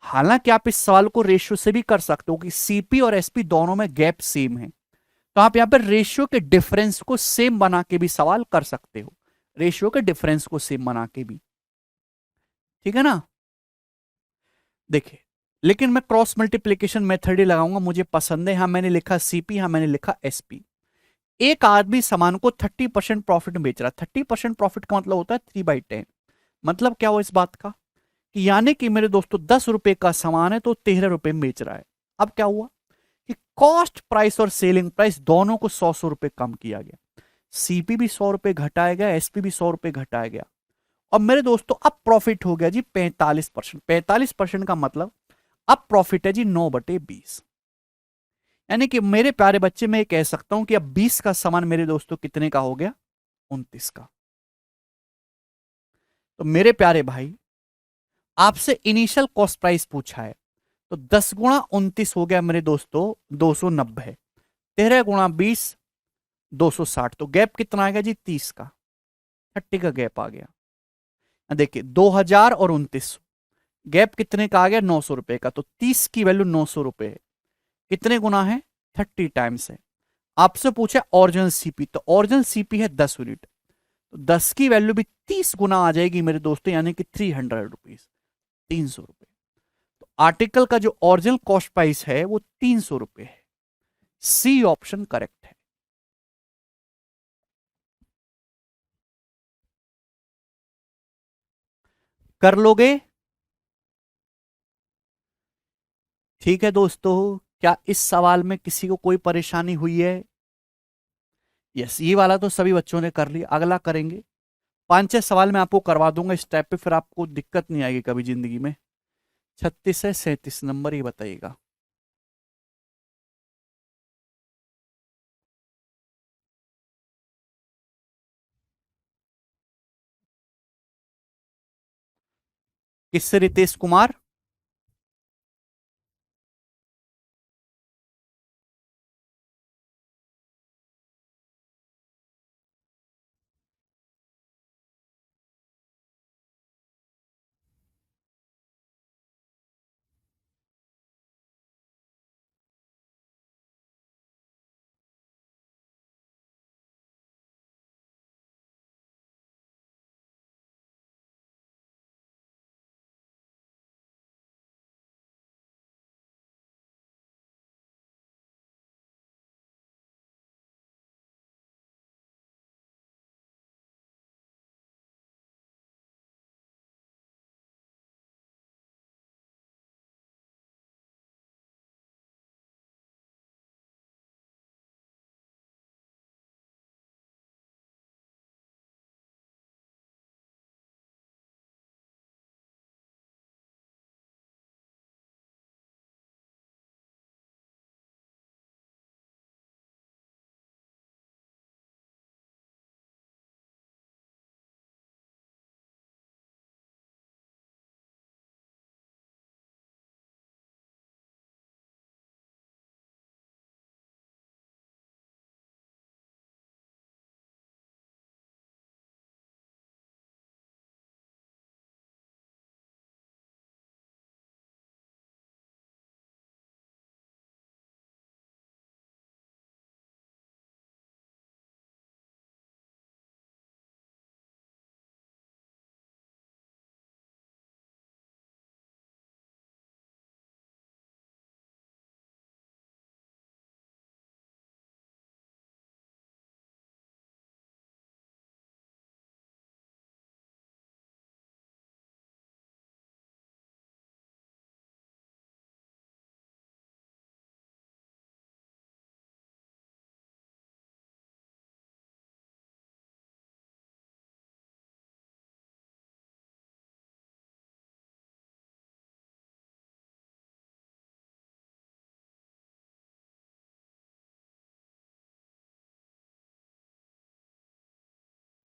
Speaker 1: हालांकि आप इस सवाल को रेशियो से भी कर सकते हो कि सीपी और एसपी दोनों में गैप सेम है, तो आप यहां पर रेशियो के डिफरेंस को सेम बना के भी सवाल कर सकते हो। रेशियो के डिफरेंस को सेम बना के भी, ठीक है ना। देखिए, लेकिन मैं क्रॉस मल्टीप्लीकेशन मेथड ही लगाऊंगा, मुझे पसंद है। यहां मैंने लिखा सीपी, यहां मैंने लिखा एसपी। एक आदमी सामान को 30% प्रॉफिट में बेच रहा है। 30% प्रॉफिट का मतलब होता है 3/10। मतलब क्या हुआ इस बात का, कि यानी कि मेरे दोस्तों 10 रुपए का सामान है तो 13 रुपए में बेच रहा है। अब क्या हुआ कि कॉस्ट प्राइस और सेलिंग प्राइस दोनों को 100 रुपए कम किया गया। सीपी भी 100 रुपए घटाया गया, एसपी भी 100 रुपए घटाया गया। और मेरे दोस्तों अब प्रॉफिट हो गया जी 45%। 45% का मतलब अब प्रॉफिट है जी 9/20। यानी कि मेरे प्यारे बच्चे, मैं कह सकता हूं कि अब 20 का सामान मेरे दोस्तों कितने का हो गया, 29 का। तो मेरे प्यारे भाई, आपसे इनिशियल कॉस्ट प्राइस पूछा है, तो 10 गुणा 29 हो गया मेरे दोस्तों 290। 13 गुणा 20 260। तो गैप कितना आ गया जी 30 का, 30 का गैप आ गया। देखिए 2000 और 29, गैप कितने का आ गया, 900 रुपए का। तो 30 की वैल्यू 900 रुपए है। कितने गुना है, 30 टाइम्स है। आपसे पूछा ओरिजिनल सीपी, तो ओरिजिनल सीपी है 10 यूनिट, तो 10 की वैल्यू भी 30 गुना आ जाएगी मेरे दोस्तों, यानी कि 300 रुपीज, 300 रुपए। तो आर्टिकल का जो ओरिजिनल कॉस्ट प्राइस है वो 300 रुपए है। सी ऑप्शन करेक्ट है। कर लोगे? ठीक है दोस्तों, क्या इस सवाल में किसी को कोई परेशानी हुई है? यस, ये वाला तो सभी बच्चों ने कर लिया, अगला करेंगे। 5-6 सवाल मैं आपको करवा दूंगा इस टाइप पे, फिर आपको दिक्कत नहीं आएगी कभी जिंदगी में। 36 है 37 नंबर, ये बताइएगा। किससे? Ritesh Kumar.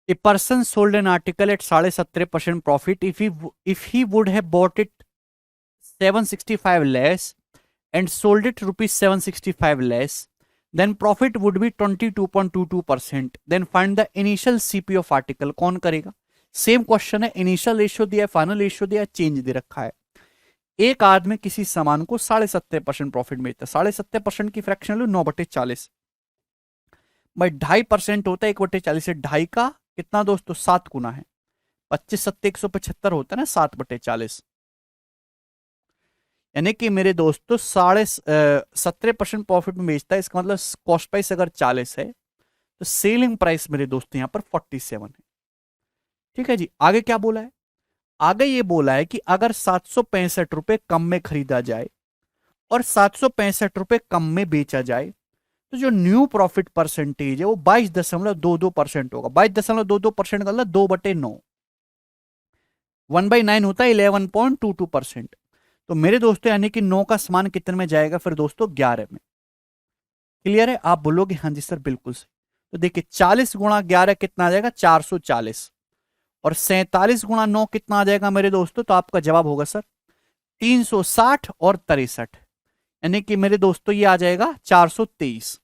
Speaker 1: A person sold an article at 17.5% profit if he would have bought it 765 less and sold it rupees 765 less, then profit would be 22.22%. Then find the initial CP of article. कौन करेगा? Same question है, initial ratio दिया है, final ratio दिया है, change दे रखा है। एक आदमी किसी सामान को 70.5% प्रॉफिट मिलता है। 70.5% की फ्रैक्शन लो 9/40 भाई, 2.5% होता है 1/40 से, 2.5 का कितना दोस्तों? 7 गुना है। 25 7 175 होता है ना, 7/40। यानी कि मेरे दोस्तों 17% प्रॉफिट में बेचता है, इसका मतलब कॉस्ट प्राइस अगर 40 है तो सेलिंग प्राइस मेरे दोस्तों यहां पर 47 है। ठीक है जी, आगे क्या बोला है? आगे ये बोला है कि अगर 765 रुपए कम में खरीदा जाए और 765 रुपए कम में बेचा जाए तो जो न्यू प्रॉफिट परसेंटेज है वो 22.22% होगा। 22.22% का मतलब 2/9, 1/9 होता है 11.22%। तो मेरे दोस्तों यानी कि 9 का समान कितने में जाएगा फिर दोस्तों? 11 में। क्लियर है? आप बोलोगे हाँ जी सर बिल्कुल सही। तो देखिए 40 गुणा 11 कितना आ जाएगा? 440। और 47 गुणा 9 कितना आ जाएगा मेरे दोस्तों? तो आपका जवाब होगा सर 360 और 63, यानी कि मेरे दोस्तों ये आ जाएगा 423।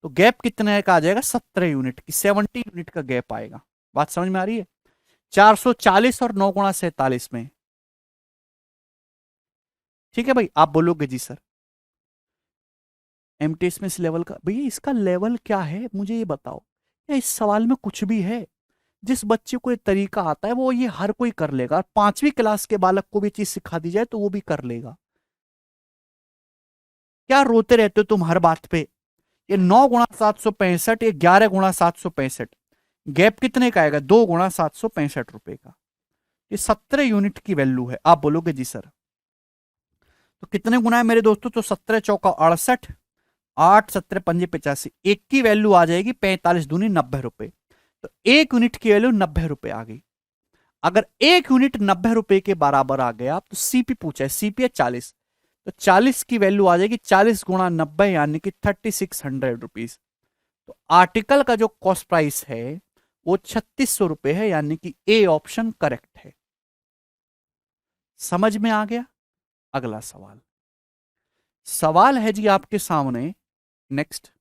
Speaker 1: तो गैप कितने का आ जाएगा? 17 यूनिट की, 70 यूनिट का गैप आएगा। बात समझ में आ रही है? 440 और 9 गुणा 47 में। ठीक है भाई, आप बोलोगे जी सर एमटीएस में इस लेवल का, भैया इसका लेवल क्या है मुझे ये बताओ। या इस सवाल में कुछ भी है? जिस बच्चे को ये तरीका आता है वो ये हर कोई कर लेगा। 5वीं क्लास के बालक को भी चीज सिखा दी जाए तो वो भी कर लेगा। क्या रोते रहते हो तुम हर बात पे? ये 9 गुणा 765, ये 11 गुणा 765, गैप कितने का आएगा? 2 गुणा 765 रुपए का। ये 17 यूनिट की वैल्यू है। आप बोलोगे जी सर तो कितने गुना है मेरे दोस्तों, तो 17 चौका 68, 8 17 पंजे 85, एक की वैल्यू आ जाएगी 45 दूनी 90 रुपए। तो एक यूनिट की वैल्यू 90 रुपए आ गई। अगर एक यूनिट 90 रुपए के बराबर आ गया तो सीपी पूछा है, सीपी है 40, तो 40 की वैल्यू आ जाएगी 40 गुणा 90 यानी कि 3600 रुपीज। तो आर्टिकल का जो कॉस्ट प्राइस है वो 3600 रुपए है, यानी कि ए ऑप्शन करेक्ट है। समझ में आ गया। अगला सवाल, सवाल है जी आपके सामने नेक्स्ट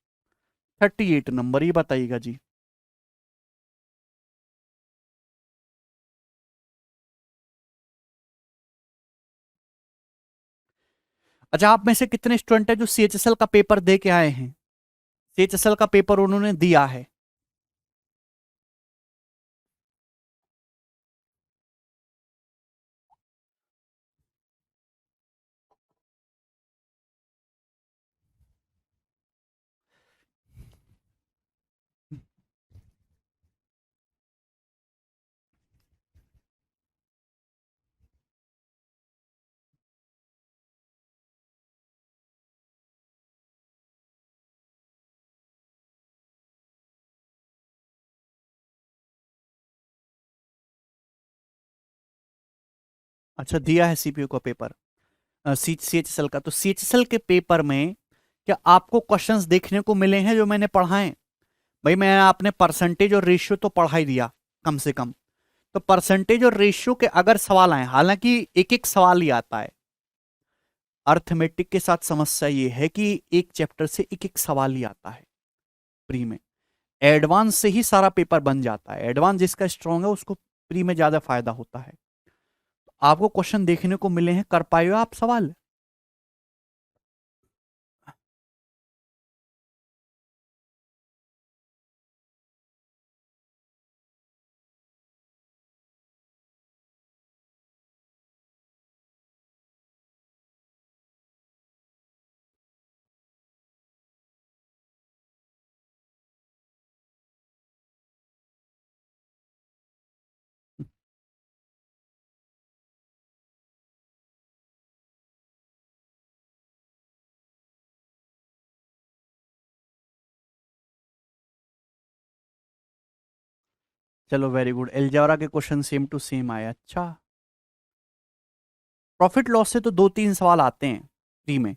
Speaker 1: 38 नंबर, ये बताइएगा जी। अच्छा, आप में से कितने स्टूडेंट है जो सीएचएसएल का पेपर दे के आए हैं? सीएचएसएल का पेपर उन्होंने दिया है। अच्छा, दिया है सीपीयू का पेपर, सीएचएसएल का। तो सीएचएसएल के पेपर में क्या आपको क्वेश्चंस देखने को मिले हैं जो मैंने पढ़ाए? भाई मैं आपने परसेंटेज और रेशियो तो पढ़ा ही दिया कम से कम। तो परसेंटेज और रेशियो के अगर सवाल आए, हालांकि एक एक सवाल ही आता है, अर्थमेटिक के साथ समस्या ये है कि एक चैप्टर से एक एक सवाल ही आता है प्री में। एडवांस से ही सारा पेपर बन जाता है, एडवांस जिसका स्ट्रांग है उसको प्री में ज्यादा फायदा होता है। आपको क्वेश्चन देखने को मिले हैं, कर पाए हो आप सवाल? चलो वेरी गुड, एलजावरा के क्वेश्चन सेम टू सेम आए। अच्छा, प्रॉफिट लॉस से तो दो तीन सवाल आते हैं प्री में।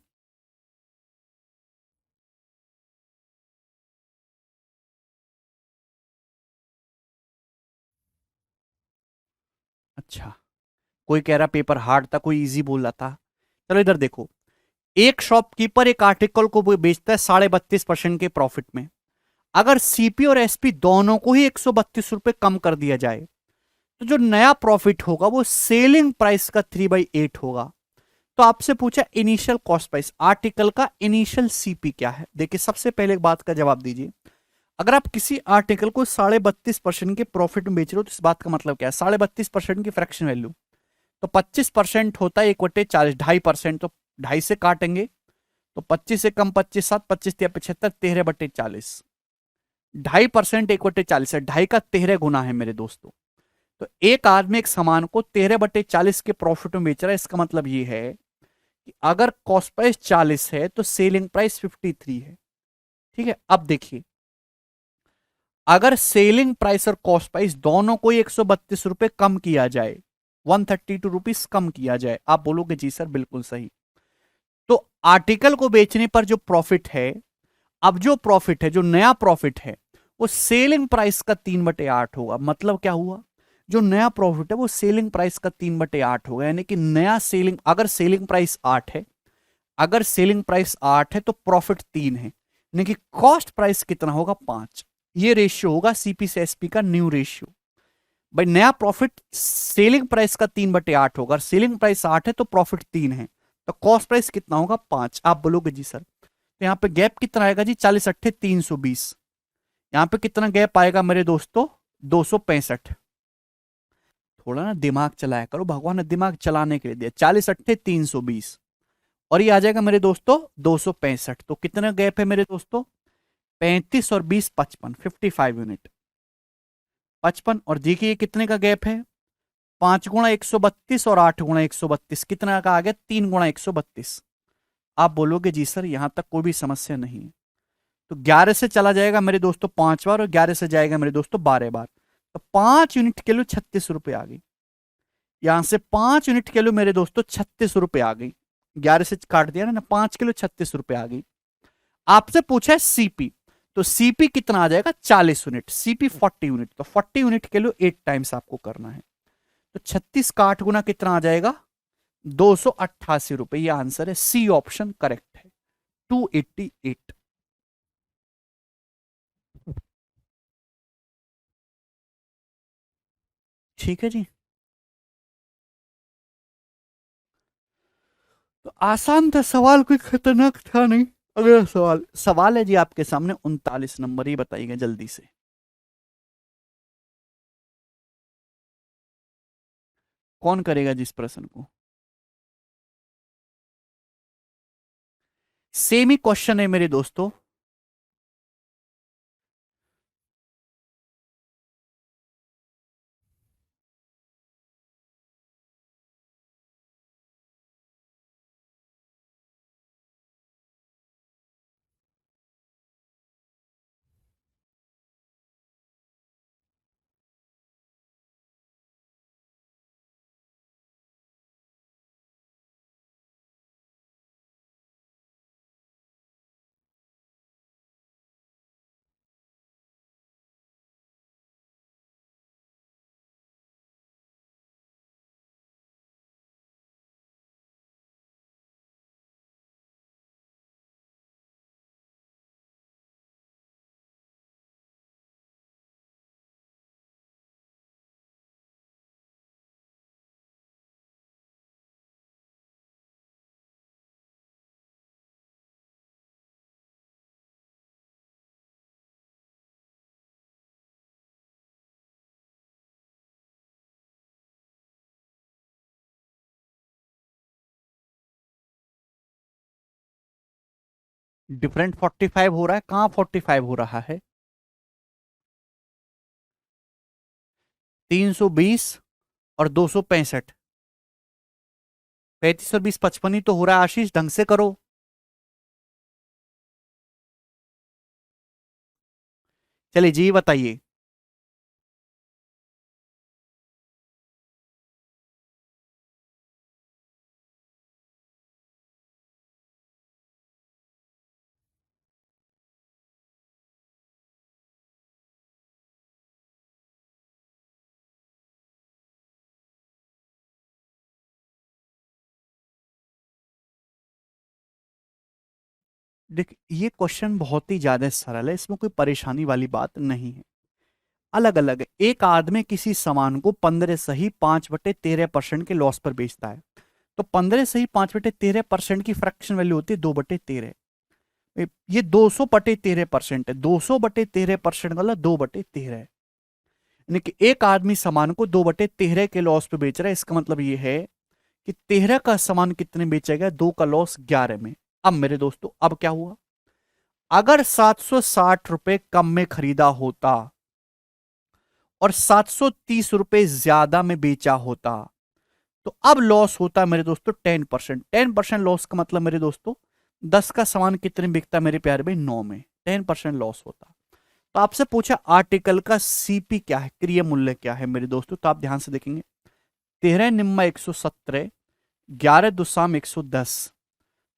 Speaker 1: अच्छा, कोई कह रहा पेपर हार्ड था, कोई इजी बोल रहा था। चलो इधर देखो, एक शॉपकीपर एक आर्टिकल को वो बेचता है 32.5% के प्रॉफिट में। अगर सीपी और एसपी दोनों को ही 132 रुपए कम कर दिया जाए तो जो नया प्रॉफिट होगा वो सेलिंग प्राइस का 3/8 होगा। तो आपसे पूछा इनिशियल कॉस्ट प्राइस, आर्टिकल का इनिशियल सीपी क्या है? देखिए सबसे पहले एक बात का जवाब दीजिए, अगर आप किसी आर्टिकल को 32.5% के प्रॉफिट में बेच रहे हो तो इस बात का मतलब क्या है? 32.5% की फ्रैक्शन वैल्यू, तो 25% होता है 1/40, 2.5%, तो 2.5 से काटेंगे तो 25 से कम 25 7, 25 या 75, 13/40, 2.5% 1/40 है, 2.5 का 13 गुना है मेरे दोस्तों। तो एक आदमी एक सामान को 13/40 के प्रॉफिट में बेच रहा है, इसका मतलब ये है कि अगर कॉस्ट प्राइस 40 है तो सेलिंग प्राइस 53 है। ठीक है, अब देखिए अगर सेलिंग प्राइस और कॉस्ट प्राइस दोनों को 132 रुपए कम किया जाए, 132 रुपीज कम किया जाए, आप बोलोगे जी सर बिल्कुल सही। तो आर्टिकल को बेचने पर जो प्रॉफिट है, अब जो प्रॉफिट है, जो नया प्रॉफिट है वो सेलिंग प्राइस का 3/8 होगा। मतलब क्या हुआ, जो नया प्रॉफिट है वो सेलिंग प्राइस का 3/8 होगा, यानी कि नया सेलिंग, अगर सेलिंग प्राइस 8 है, अगर सेलिंग प्राइस 8 है तो प्रॉफिट 3 है, यानी कि कॉस्ट प्राइस कितना होगा 5। ये रेशियो होगा सीपी से एसपी का न्यू रेशियो। भाई नया प्रॉफिट सेलिंग प्राइस का 3/8 होगा, सेलिंग प्राइस 8 है तो प्रॉफिट 3 है, तो कॉस्ट प्राइस कितना होगा 5। आप बोलोगे जी सर तो यहाँ पे गैप कितना आएगा जी, 40 अट्ठे 320। यहाँ पे कितना गैप आएगा मेरे दोस्तों, 265। थोड़ा ना दिमाग चलाया करो, भगवान ने दिमाग चलाने के लिए दिया। 40 अट्ठे 320 और ये आ जाएगा मेरे दोस्तों 265। तो कितना गैप है मेरे दोस्तों, 35 और 20 55, 55 यूनिट 55। और देखिए कितने का गैप है, 5 गुणा 132 और 8 गुणा 132 कितना का आ गया? 3 गुणा 132। आप बोलोगे जी सर यहां तक कोई भी समस्या नहीं है। तो 11 से चला जाएगा मेरे दोस्तों 5 बार और 11 से जाएगा मेरे दोस्तों 12 बार, तो 5 यूनिट किलो 36 रुपए आ गई। यहां से 5 यूनिट किलो मेरे दोस्तों 36 रुपए आ गई। 11 से काट दिया ना, 5 किलो 36 रुपए आ गई। आपसे पूछा है सीपी, तो सीपी कितना आ जाएगा? 40 यूनिट। सीपी 40 यूनिट, तो 40 यूनिट किलो 8 टाइम्स आपको करना है। तो 36 का 8 गुना कितना आ जाएगा? 288 रुपए। ये आंसर है, सी ऑप्शन करेक्ट है, 288। ठीक है जी, तो आसान था सवाल, कोई खतरनाक था नहीं। अगला सवाल, सवाल है जी आपके सामने 39 नंबर, ये बताइएगा जल्दी से। कौन करेगा जिस प्रश्न को? सेम ही क्वेश्चन है मेरे दोस्तों। डिफरेंट 45 हो रहा है, कहां 45 हो रहा है? 320 और 265, 35 और 20 55 ही तो हो रहा है। आशीष ढंग से करो। चलिए जी बताइए। देख, ये क्वेश्चन बहुत ही ज्यादा सरल है, इसमें कोई परेशानी वाली बात नहीं है। अलग अलग है। एक आदमी किसी सामान को 15 सही 5/13% के लॉस पर बेचता है, तो 15 सही 5/13% की फ्रैक्शन वैल्यू होती है 2/13। ये 200/13% है, 200/13% मतलब 2/13 है। यानी कि एक आदमी सामान को 2/13 के लॉस पे बेच रहा है। इसका मतलब ये है कि 13 का सामान कितने बेचेगा? 2 का लॉस 11 में। अब मेरे दोस्तों, अब क्या हुआ? अगर 760 रुपए कम में खरीदा होता और 730 रुपए ज्यादा में बेचा होता, तो अब लॉस होता मेरे दोस्तों 10%। 10% लॉस का मतलब मेरे दोस्तों, 10 का सामान कितने बिकता मेरे प्यारे भाई? 9 में। 10% लॉस होता। तो आपसे पूछा आर्टिकल का सीपी क्या है, क्रिय मूल्य क्या है मेरे दोस्तों, तो आप ध्यान से देखेंगे। 13 निम्मा 117, 11 दुसाम 110,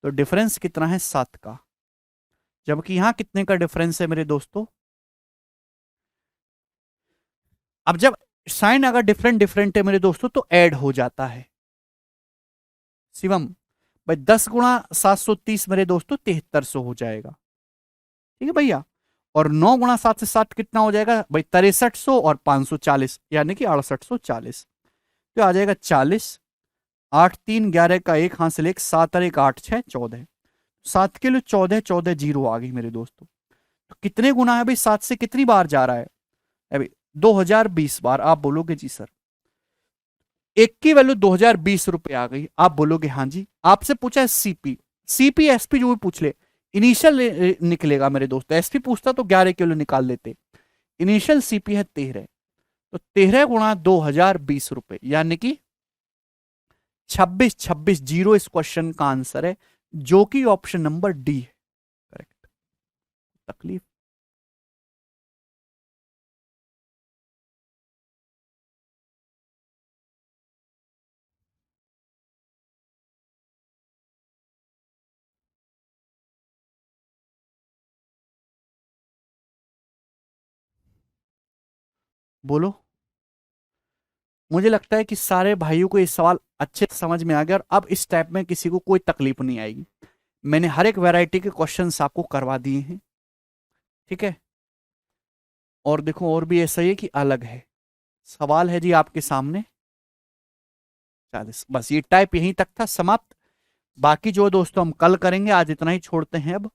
Speaker 1: तो डिफरेंस कितना है? 7 का। जबकि यहां कितने का डिफरेंस है मेरे दोस्तों? अब जब साइन अगर डिफरेंट डिफरेंट है मेरे दोस्तों, तो ऐड हो जाता है। शिवम भाई, 10 गुणा 730 मेरे दोस्तों 7300 हो जाएगा। ठीक है भैया। और 9 गुणा 7 से 7 कितना हो जाएगा भाई? 6300 और 540, यानी कि 6840। तो आ जाएगा 40। 8 3 11 का एक हासिल, एक 7 और एक 8 6 14, 7 किलो 14 14 जीरो आ गई मेरे दोस्तों। तो कितने गुना है भाई? 7 से कितनी बार जा रहा है अभी? 2020 बार। आप बोलोगे जी सर एक की वैल्यू 2020 रुपए आ गई। आप बोलोगे हाँ जी। आपसे पूछा है सीपी, सीपी एसपी जो भी पूछ ले, इनिशियल निकलेगा मेरे दोस्त। एसपी पूछता तो 11 किलो निकाल लेते। इनिशियल सीपी है 13, तो 13 × 2020 रुपए, यानी कि 26 इस क्वेश्चन का आंसर है, जो कि ऑप्शन नंबर डी है करेक्ट। तकलीफ बोलो। मुझे लगता है कि सारे भाइयों को ये सवाल अच्छे से समझ में आ गया, और अब इस टाइप में किसी को कोई तकलीफ नहीं आएगी। मैंने हर एक वैरायटी के क्वेश्चंस आपको करवा दिए हैं, ठीक है। और देखो और भी ऐसा ही है कि अलग है। सवाल है जी आपके सामने 40, बस ये टाइप यहीं तक था, समाप्त। बाकी जो दोस्तों हम कल करेंगे, आज इतना ही छोड़ते हैं अब।